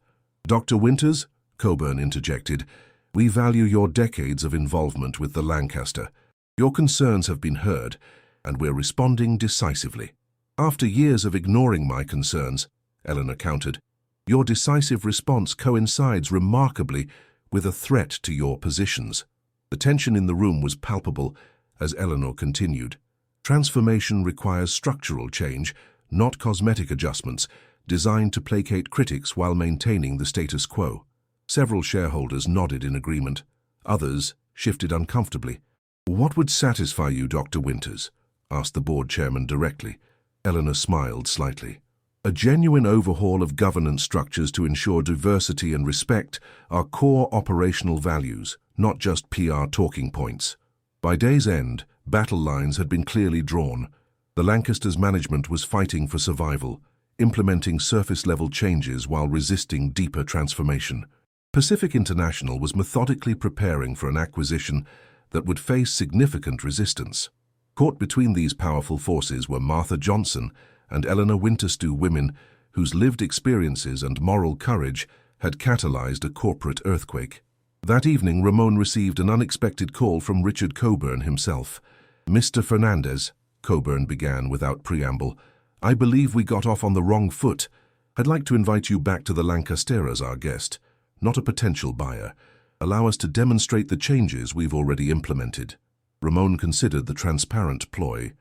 "Dr. Winters," Coburn interjected, "we value your decades of involvement with the Lancaster. Your concerns have been heard, and we're responding decisively." "After years of ignoring my concerns," Eleanor countered, "your decisive response coincides remarkably with a threat to your positions." The tension in the room was palpable as Eleanor continued. "Transformation requires structural change, not cosmetic adjustments, designed to placate critics while maintaining the status quo." Several shareholders nodded in agreement. Others shifted uncomfortably. "What would satisfy you, Dr. Winters?" asked the board chairman directly. Eleanor smiled slightly. "A genuine overhaul of governance structures to ensure diversity and respect are core operational values, not just PR talking points." By day's end, battle lines had been clearly drawn. The Lancaster's management was fighting for survival, implementing surface-level changes while resisting deeper transformation. Pacific International was methodically preparing for an acquisition that would face significant resistance. Caught between these powerful forces were Martha Johnson and Eleanor Winterstew, women whose lived experiences and moral courage had catalyzed a corporate earthquake. That evening, Ramon received an unexpected call from Richard Coburn himself. "Mr. Fernandez," Coburn began without preamble, "I believe we got off on the wrong foot. I'd like to invite you back to the Lancaster as our guest, not a potential buyer. Allow us to demonstrate the changes we've already implemented." Ramon considered the transparent ploy.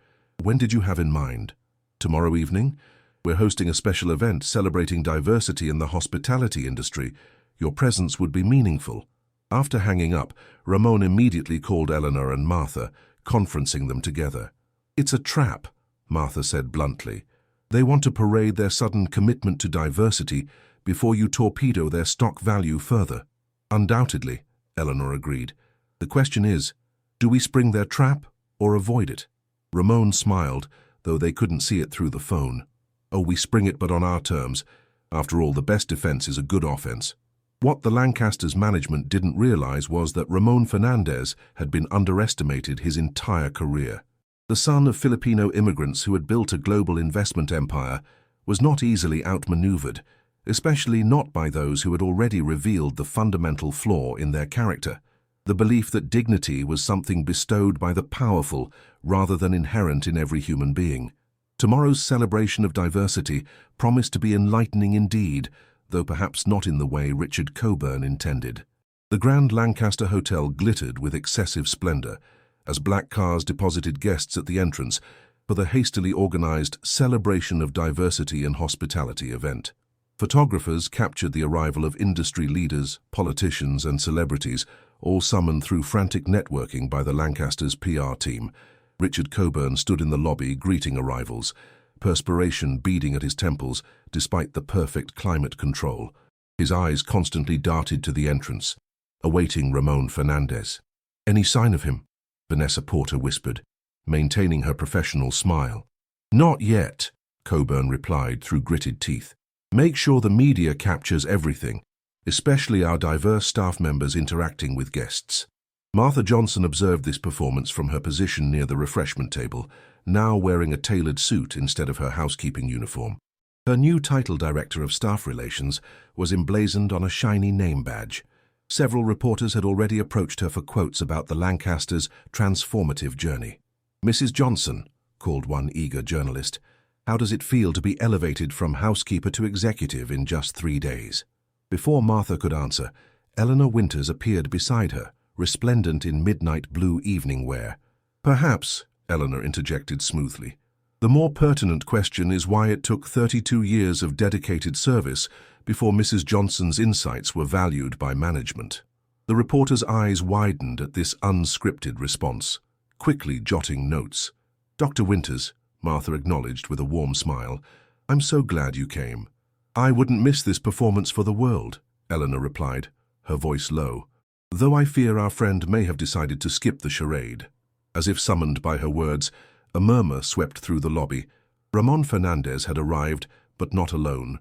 "When did you have in mind?" "Tomorrow evening? We're hosting a special event celebrating diversity in the hospitality industry. Your presence would be meaningful." After hanging up, Ramon immediately called Eleanor and Martha, conferencing them together. "It's a trap," Martha said bluntly. "They want to parade their sudden commitment to diversity before you torpedo their stock value further." "Undoubtedly," Eleanor agreed. "The question is, do we spring their trap or avoid it?" Ramon smiled, though they couldn't see it through the phone. "Oh, we spring it, but on our terms. After all, the best defense is a good offense." What the Lancasters' management didn't realize was that Ramon Fernandez had been underestimated his entire career. The son of Filipino immigrants who had built a global investment empire was not easily outmaneuvered, especially not by those who had already revealed the fundamental flaw in their character: the belief that dignity was something bestowed by the powerful rather than inherent in every human being. Tomorrow's celebration of diversity promised to be enlightening indeed, though perhaps not in the way Richard Coburn intended. The Grand Lancaster Hotel glittered with excessive splendor as black cars deposited guests at the entrance for the hastily organized Celebration of Diversity and Hospitality event. Photographers captured the arrival of industry leaders, politicians, and celebrities, all summoned through frantic networking by the Lancasters' PR team. Richard Coburn stood in the lobby greeting arrivals, perspiration beading at his temples despite the perfect climate control. His eyes constantly darted to the entrance, awaiting Ramon Fernandez. "Any sign of him?" Vanessa Porter whispered, maintaining her professional smile. "Not yet," Coburn replied through gritted teeth. "Make sure the media captures everything, especially our diverse staff members interacting with guests." Martha Johnson observed this performance from her position near the refreshment table, now wearing a tailored suit instead of her housekeeping uniform. Her new title, Director of Staff Relations, was emblazoned on a shiny name badge. Several reporters had already approached her for quotes about the Lancasters' transformative journey. "Mrs. Johnson," called one eager journalist, "how does it feel to be elevated from housekeeper to executive in just 3 days?" Before Martha could answer, Eleanor Winters appeared beside her, resplendent in midnight blue evening wear. "Perhaps," Eleanor interjected smoothly. "The more pertinent question is why it took 32 years of dedicated service before Mrs. Johnson's insights were valued by management." The reporter's eyes widened at this unscripted response, quickly jotting notes. "Dr. Winters," Martha acknowledged with a warm smile, "I'm so glad you came." "I wouldn't miss this performance for the world," Eleanor replied, her voice low, "though I fear our friend may have decided to skip the charade." As if summoned by her words, a murmur swept through the lobby. Ramon Fernandez had arrived, but not alone.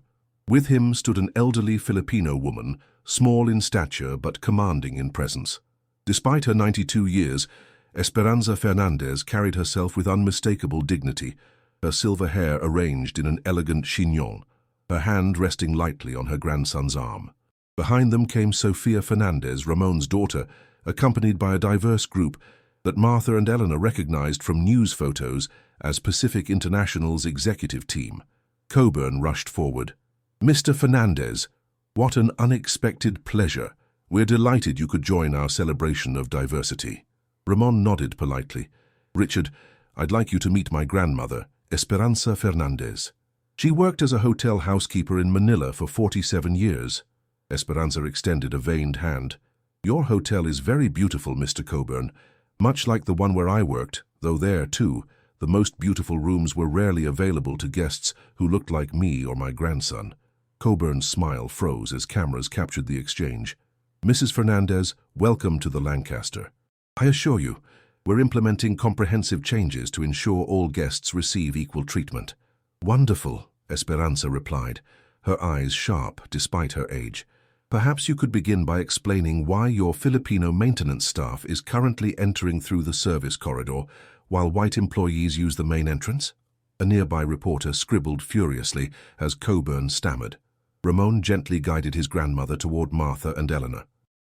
With him stood an elderly Filipino woman, small in stature but commanding in presence. Despite her 92 years, Esperanza Fernandez carried herself with unmistakable dignity, her silver hair arranged in an elegant chignon, her hand resting lightly on her grandson's arm. Behind them came Sofia Fernandez, Ramon's daughter, accompanied by a diverse group that Martha and Eleanor recognized from news photos as Pacific International's executive team. Coburn rushed forward. "Mr. Fernandez, what an unexpected pleasure. We're delighted you could join our celebration of diversity." Ramon nodded politely. "Richard, I'd like you to meet my grandmother, Esperanza Fernandez. She worked as a hotel housekeeper in Manila for 47 years. Esperanza extended a veined hand. "Your hotel is very beautiful, Mr. Coburn, much like the one where I worked, though there, too, the most beautiful rooms were rarely available to guests who looked like me or my grandson." Coburn's smile froze as cameras captured the exchange. "Mrs. Fernandez, welcome to the Lancaster. I assure you, we're implementing comprehensive changes to ensure all guests receive equal treatment." "Wonderful," Esperanza replied, her eyes sharp despite her age. Perhaps you could begin by explaining why your Filipino maintenance staff is currently entering through the service corridor while white employees use the main entrance? A nearby reporter scribbled furiously as Coburn stammered. Ramon gently guided his grandmother toward Martha and Eleanor.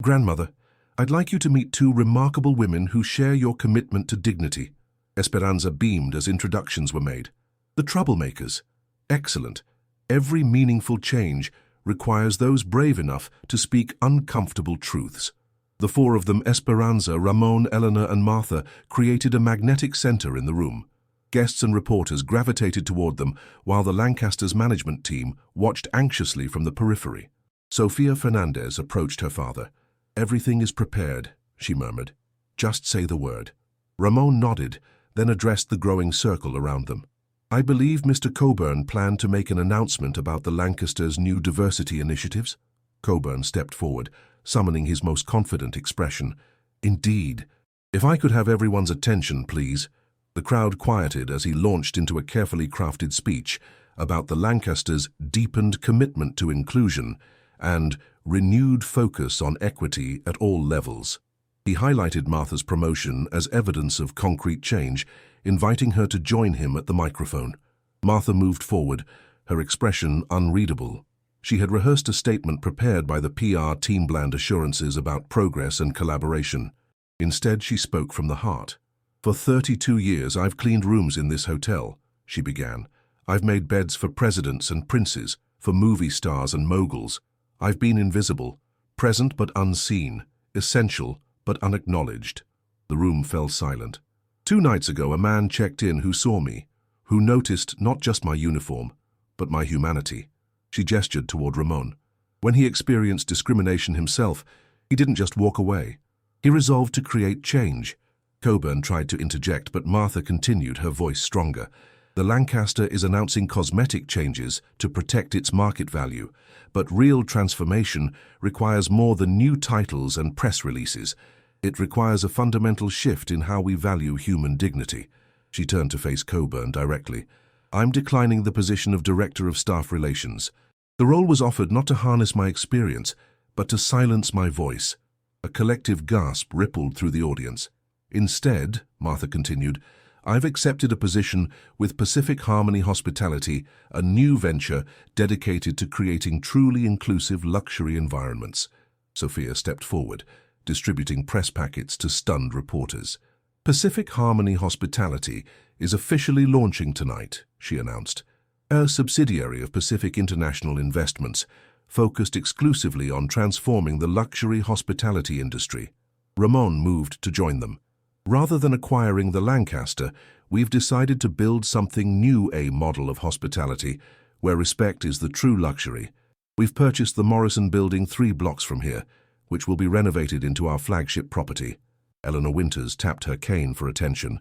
Grandmother, I'd like you to meet two remarkable women who share your commitment to dignity. Esperanza beamed as introductions were made. The troublemakers. Excellent. Every meaningful change requires those brave enough to speak uncomfortable truths. The four of them, Esperanza, Ramon, Eleanor, and Martha, created a magnetic center in the room. Guests and reporters gravitated toward them, while the Lancasters' management team watched anxiously from the periphery. Sofia Fernandez approached her father. Everything is prepared, she murmured. Just say the word. Ramon nodded, then addressed the growing circle around them. I believe Mr. Coburn planned to make an announcement about the Lancasters' new diversity initiatives. Coburn stepped forward, summoning his most confident expression. Indeed. If I could have everyone's attention, please. The crowd quieted as he launched into a carefully crafted speech about the Lancasters' deepened commitment to inclusion and renewed focus on equity at all levels. He highlighted Martha's promotion as evidence of concrete change, inviting her to join him at the microphone. Martha moved forward, her expression unreadable. She had rehearsed a statement prepared by the PR team, bland assurances about progress and collaboration. Instead, she spoke from the heart. For 32 years, I've cleaned rooms in this hotel, she began. I've made beds for presidents and princes, for movie stars and moguls. I've been invisible, present but unseen, essential but unacknowledged. The room fell silent. 2 nights ago, a man checked in who saw me, who noticed not just my uniform, but my humanity. She gestured toward Ramon. When he experienced discrimination himself, he didn't just walk away. He resolved to create change. Coburn tried to interject, but Martha continued, her voice stronger. The Lancaster is announcing cosmetic changes to protect its market value, but real transformation requires more than new titles and press releases. It requires a fundamental shift in how we value human dignity. She turned to face Coburn directly. I'm declining the position of Director of Staff Relations. The role was offered not to harness my experience, but to silence my voice. A collective gasp rippled through the audience. Instead, Martha continued, I've accepted a position with Pacific Harmony Hospitality, a new venture dedicated to creating truly inclusive luxury environments. Sophia stepped forward, distributing press packets to stunned reporters. Pacific Harmony Hospitality is officially launching tonight, she announced. A subsidiary of Pacific International Investments, focused exclusively on transforming the luxury hospitality industry. Ramon moved to join them. Rather than acquiring the Lancaster, we've decided to build something new, a model of hospitality, where respect is the true luxury. We've purchased the Morrison building 3 blocks from here, which will be renovated into our flagship property. Eleanor Winters tapped her cane for attention.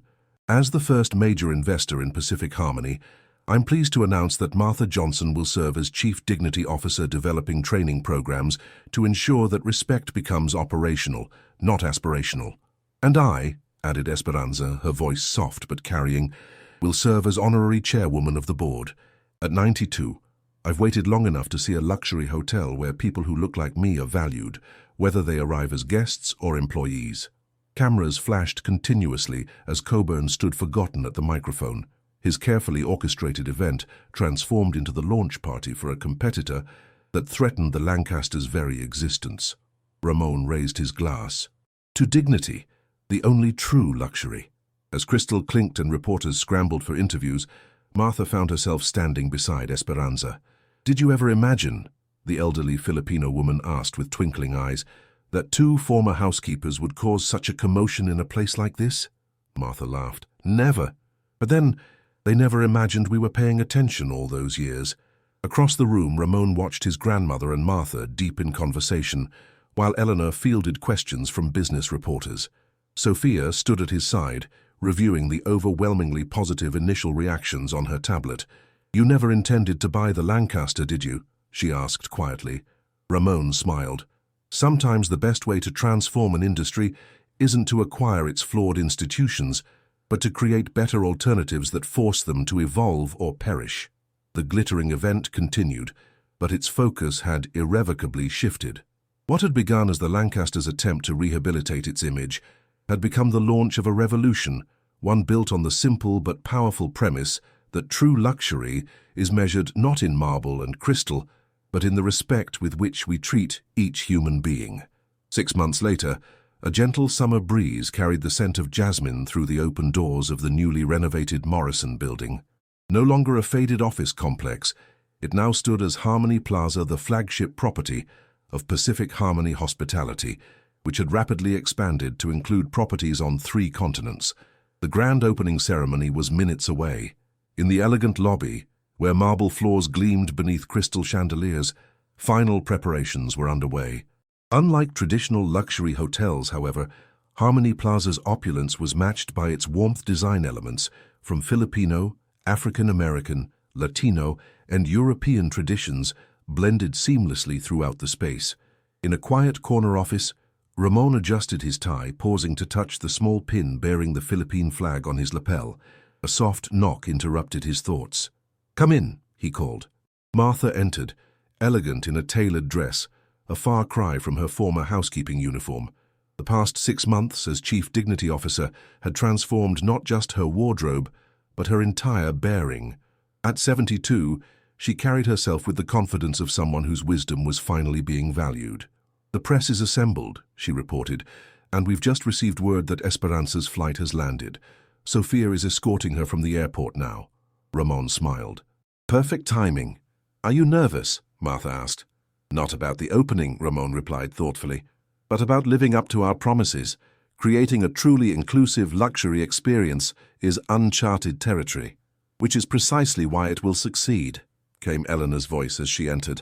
As the first major investor in Pacific Harmony, I'm pleased to announce that Martha Johnson will serve as Chief Dignity Officer, developing training programs to ensure that respect becomes operational, not aspirational. And I, added Esperanza, her voice soft but carrying, will serve as honorary chairwoman of the board. At 92, I've waited long enough to see a luxury hotel where people who look like me are valued, whether they arrive as guests or employees. Cameras flashed continuously as Coburn stood forgotten at the microphone. His carefully orchestrated event transformed into the launch party for a competitor that threatened the Lancasters' very existence. Ramon raised his glass. To dignity, the only true luxury. As crystal clinked and reporters scrambled for interviews, Martha found herself standing beside Esperanza. Did you ever imagine, the elderly Filipino woman asked with twinkling eyes, that 2 former housekeepers would cause such a commotion in a place like this? Martha laughed. Never. But then, they never imagined we were paying attention all those years. Across the room, Ramon watched his grandmother and Martha deep in conversation, while Eleanor fielded questions from business reporters. Sophia stood at his side, reviewing the overwhelmingly positive initial reactions on her tablet. You never intended to buy the Lancaster, did you? She asked quietly. Ramon smiled. Sometimes the best way to transform an industry isn't to acquire its flawed institutions, but to create better alternatives that force them to evolve or perish. The glittering event continued, but its focus had irrevocably shifted. What had begun as the Lancasters' attempt to rehabilitate its image had become the launch of a revolution, one built on the simple but powerful premise that true luxury is measured not in marble and crystal, but in the respect with which we treat each human being. 6 months later, a gentle summer breeze carried the scent of jasmine through the open doors of the newly renovated Morrison building. No longer a faded office complex, it now stood as Harmony Plaza, the flagship property of Pacific Harmony Hospitality, which had rapidly expanded to include properties on 3 continents. The grand opening ceremony was minutes away. In the elegant lobby, where marble floors gleamed beneath crystal chandeliers, final preparations were underway. Unlike traditional luxury hotels, however, Harmony Plaza's opulence was matched by its warmth design elements from Filipino, African American, Latino, and European traditions blended seamlessly throughout the space. In a quiet corner office, Ramon adjusted his tie, pausing to touch the small pin bearing the Philippine flag on his lapel. A soft knock interrupted his thoughts. "Come in," he called. Martha entered, elegant in a tailored dress, a far cry from her former housekeeping uniform. The past 6 months as Chief Dignity Officer had transformed not just her wardrobe, but her entire bearing. At 72, she carried herself with the confidence of someone whose wisdom was finally being valued. "The press is assembled," she reported, "and we've just received word that Esperanza's flight has landed. Sophia is escorting her from the airport now." Ramon smiled. "Perfect timing. Are you nervous?" Martha asked. "Not about the opening," Ramon replied thoughtfully, "but about living up to our promises. Creating a truly inclusive luxury experience is uncharted territory, which is precisely why it will succeed," came Eleanor's voice as she entered,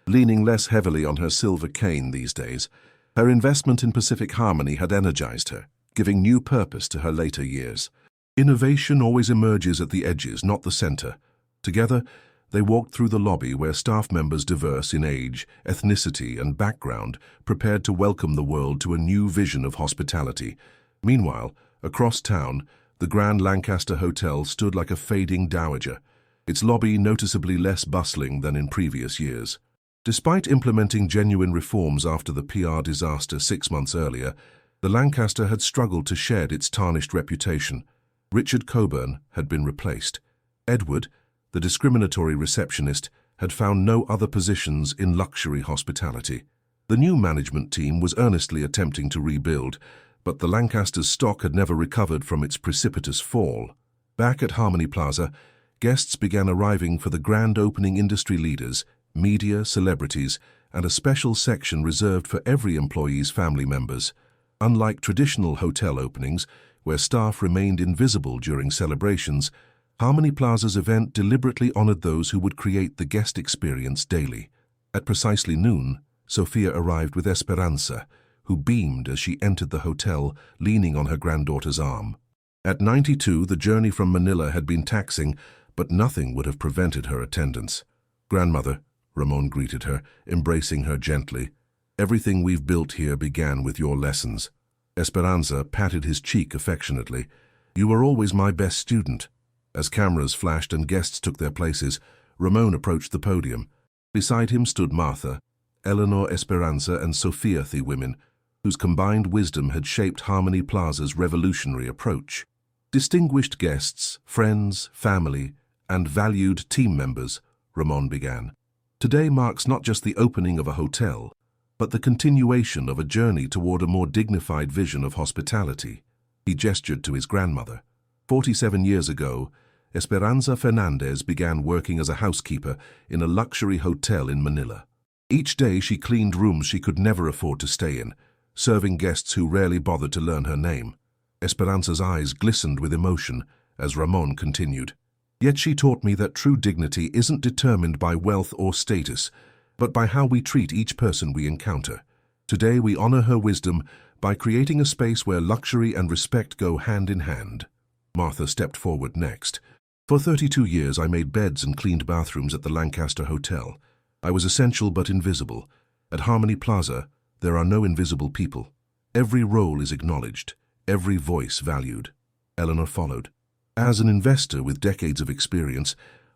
leaning less heavily on her silver cane these days. Her investment in Pacific Harmony had energized her, giving new purpose to her later years. Innovation always emerges at the edges, not the center. Together, they walked through the lobby where staff members diverse in age, ethnicity, and background prepared to welcome the world to a new vision of hospitality. Meanwhile, across town, the Grand Lancaster Hotel stood like a fading dowager, its lobby noticeably less bustling than in previous years. Despite implementing genuine reforms after the PR disaster 6 months earlier, the Lancaster had struggled to shed its tarnished reputation. Richard Coburn had been replaced. Edward, the discriminatory receptionist, had found no other positions in luxury hospitality. The new management team was earnestly attempting to rebuild, but the Lancaster's stock had never recovered from its precipitous fall. Back at Harmony Plaza, guests began arriving for the grand opening. Industry leaders, media, celebrities, and a special section reserved for every employee's family members. Unlike traditional hotel openings, where staff remained invisible during celebrations, Harmony Plaza's event deliberately honored those who would create the guest experience daily. At precisely noon, Sophia arrived with Esperanza, who beamed as she entered the hotel, leaning on her granddaughter's arm. At 92, the journey from Manila had been taxing, but nothing would have prevented her attendance. "Grandmother," Ramon greeted her, embracing her gently, "everything we've built here began with your lessons." Esperanza patted his cheek affectionately. "You were always my best student." As cameras flashed and guests took their places, Ramon approached the podium. Beside him stood Martha, Eleanor, Esperanza, and Sophia, the women, whose combined wisdom had shaped Harmony Plaza's revolutionary approach. "Distinguished guests, friends, family, and valued team members," Ramon began. "Today marks not just the opening of a hotel, but the continuation of a journey toward a more dignified vision of hospitality." He gestured to his grandmother. 47 years ago, Esperanza Fernandez began working as a housekeeper in a luxury hotel in Manila. Each day she cleaned rooms she could never afford to stay in, serving guests who rarely bothered to learn her name. Esperanza's eyes glistened with emotion as Ramon continued. "Yet she taught me that true dignity isn't determined by wealth or status, but by how we treat each person we encounter. Today we honor her wisdom by creating a space where luxury and respect go hand in hand." Martha stepped forward next. "For 32 years I made beds and cleaned bathrooms at the Lancaster Hotel. I was essential but invisible. At Harmony Plaza, there are no invisible people. Every role is acknowledged, every voice valued." Eleanor followed. "As an investor with decades of experience,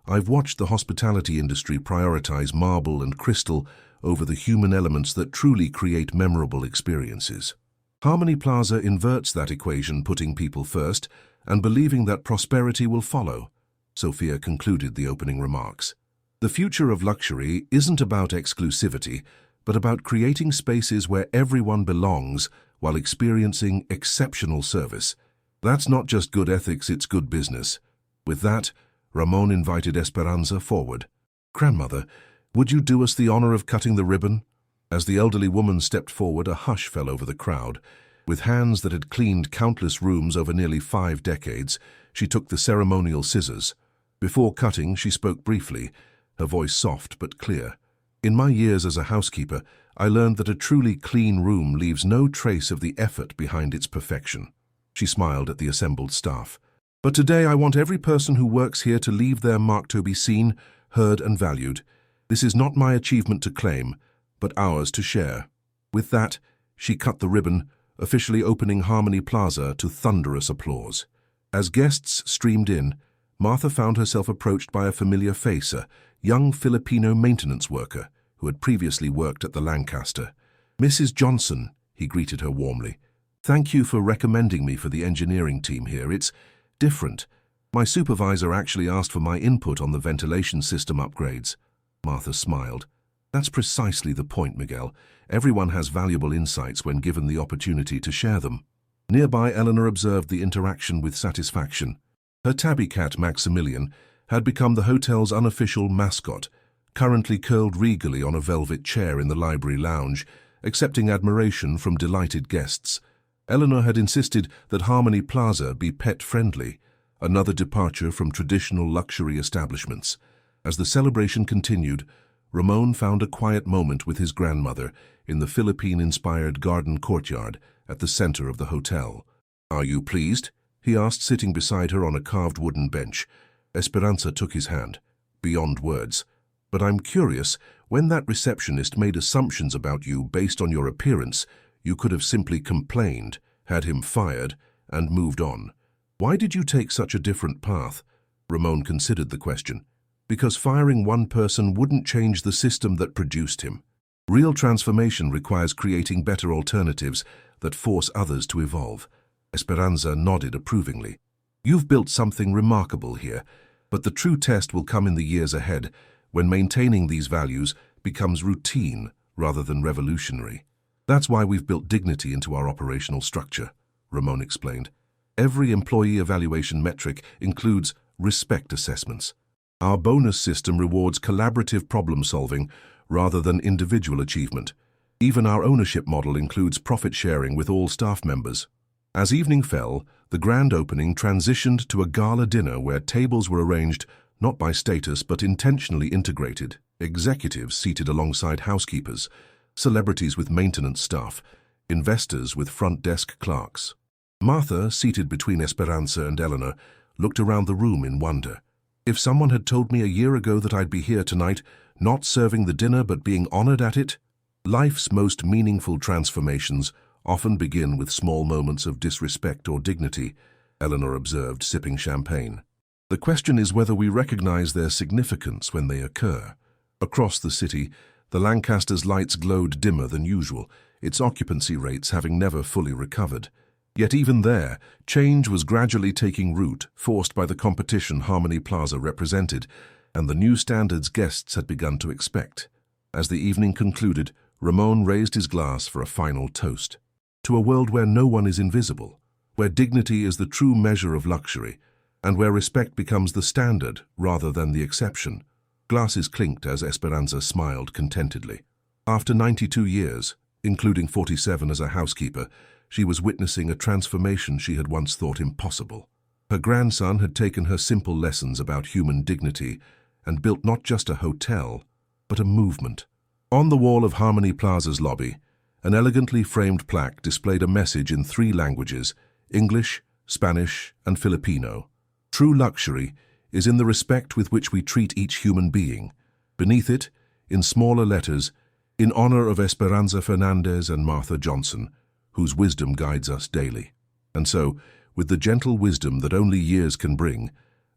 I've watched the hospitality industry prioritize marble and crystal over the human elements that truly create memorable experiences. Harmony Plaza inverts that equation, putting people first and believing that prosperity will follow, Sophia concluded the opening remarks. The future of luxury isn't about exclusivity, but about creating spaces where everyone belongs while experiencing exceptional service. That's not just good ethics, it's good business. With that, Ramon invited Esperanza forward. Grandmother, would you do us the honor of cutting the ribbon? As the elderly woman stepped forward, a hush fell over the crowd. With hands that had cleaned countless rooms over nearly 5 decades, she took the ceremonial scissors. Before cutting, she spoke briefly, her voice soft but clear. In my years as a housekeeper, I learned that a truly clean room leaves no trace of the effort behind its perfection. She smiled at the assembled staff. But today I want every person who works here to leave their mark, to be seen, heard and valued. This is not my achievement to claim, but ours to share. With that, she cut the ribbon, officially opening Harmony Plaza to thunderous applause. As guests streamed in, Martha found herself approached by a familiar face, a young Filipino maintenance worker who had previously worked at the Lancaster. Mrs. Johnson, he greeted her warmly. Thank you for recommending me for the engineering team here. It's different. My supervisor actually asked for my input on the ventilation system upgrades. Martha smiled. That's precisely the point, Miguel. Everyone has valuable insights when given the opportunity to share them. Nearby, Eleanor observed the interaction with satisfaction. Her tabby cat, Maximilian, had become the hotel's unofficial mascot, currently curled regally on a velvet chair in the library lounge, accepting admiration from delighted guests. Eleanor had insisted that Harmony Plaza be pet-friendly, another departure from traditional luxury establishments. As the celebration continued, Ramon found a quiet moment with his grandmother in the Philippine-inspired garden courtyard at the center of the hotel. Are you pleased? He asked, sitting beside her on a carved wooden bench. Esperanza took his hand. Beyond words. But I'm curious, when that receptionist made assumptions about you based on your appearance, you could have simply complained, had him fired, and moved on. Why did you take such a different path? Ramon considered the question. Because firing one person wouldn't change the system that produced him. Real transformation requires creating better alternatives that force others to evolve. Esperanza nodded approvingly. You've built something remarkable here, but the true test will come in the years ahead, when maintaining these values becomes routine rather than revolutionary. That's why we've built dignity into our operational structure, Ramon explained. Every employee evaluation metric includes respect assessments. Our bonus system rewards collaborative problem-solving rather than individual achievement. Even our ownership model includes profit sharing with all staff members. As evening fell, the grand opening transitioned to a gala dinner where tables were arranged not by status but intentionally integrated. Executives seated alongside housekeepers, celebrities with maintenance staff, investors with front desk clerks. Martha, seated between Esperanza and Eleanor, looked around the room in wonder. If someone had told me a year ago that I'd be here tonight, not serving the dinner but being honored at it? Life's most meaningful transformations often begin with small moments of disrespect or dignity, Eleanor observed, sipping champagne. The question is whether we recognize their significance when they occur. Across the city, the Lancaster's lights glowed dimmer than usual, its occupancy rates having never fully recovered. Yet even there, change was gradually taking root, forced by the competition Harmony Plaza represented, and the new standards guests had begun to expect. As the evening concluded, Ramon raised his glass for a final toast. To a world where no one is invisible, where dignity is the true measure of luxury, and where respect becomes the standard rather than the exception. Glasses clinked as Esperanza smiled contentedly. After 92 years, including 47 as a housekeeper, she was witnessing a transformation she had once thought impossible. Her grandson had taken her simple lessons about human dignity and built not just a hotel, but a movement. On the wall of Harmony Plaza's lobby, an elegantly framed plaque displayed a message in 3 languages, English, Spanish, and Filipino. True luxury is in the respect with which we treat each human being. Beneath it, in smaller letters, in honor of Esperanza Fernandez and Martha Johnson, whose wisdom guides us daily. And so, with the gentle wisdom that only years can bring,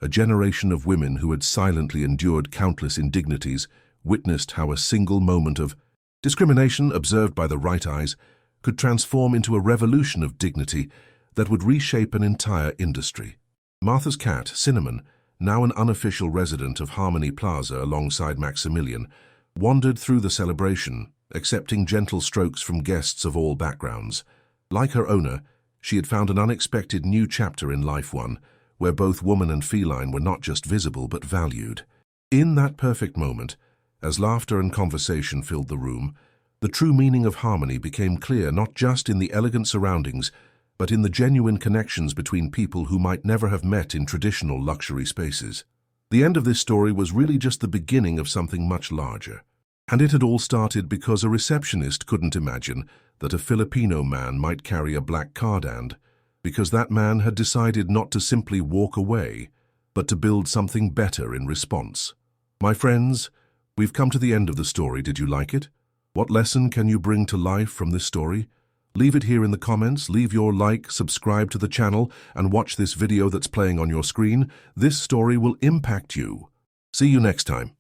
a generation of women who had silently endured countless indignities witnessed how a single moment of discrimination observed by the right eyes could transform into a revolution of dignity that would reshape an entire industry. Martha's cat, Cinnamon, now an unofficial resident of Harmony Plaza alongside Maximilian, wandered through the celebration, accepting gentle strokes from guests of all backgrounds. Like her owner, she had found an unexpected new chapter in life, one where both woman and feline were not just visible but valued. In that perfect moment, as laughter and conversation filled the room, the true meaning of harmony became clear not just in the elegant surroundings, but in the genuine connections between people who might never have met in traditional luxury spaces. The end of this story was really just the beginning of something much larger. And it had all started because a receptionist couldn't imagine that a Filipino man might carry a black card, and because that man had decided not to simply walk away, but to build something better in response. My friends, we've come to the end of the story. Did you like it? What lesson can you bring to life from this story? Leave it here in the comments, leave your like, subscribe to the channel, and watch this video that's playing on your screen. This story will impact you. See you next time.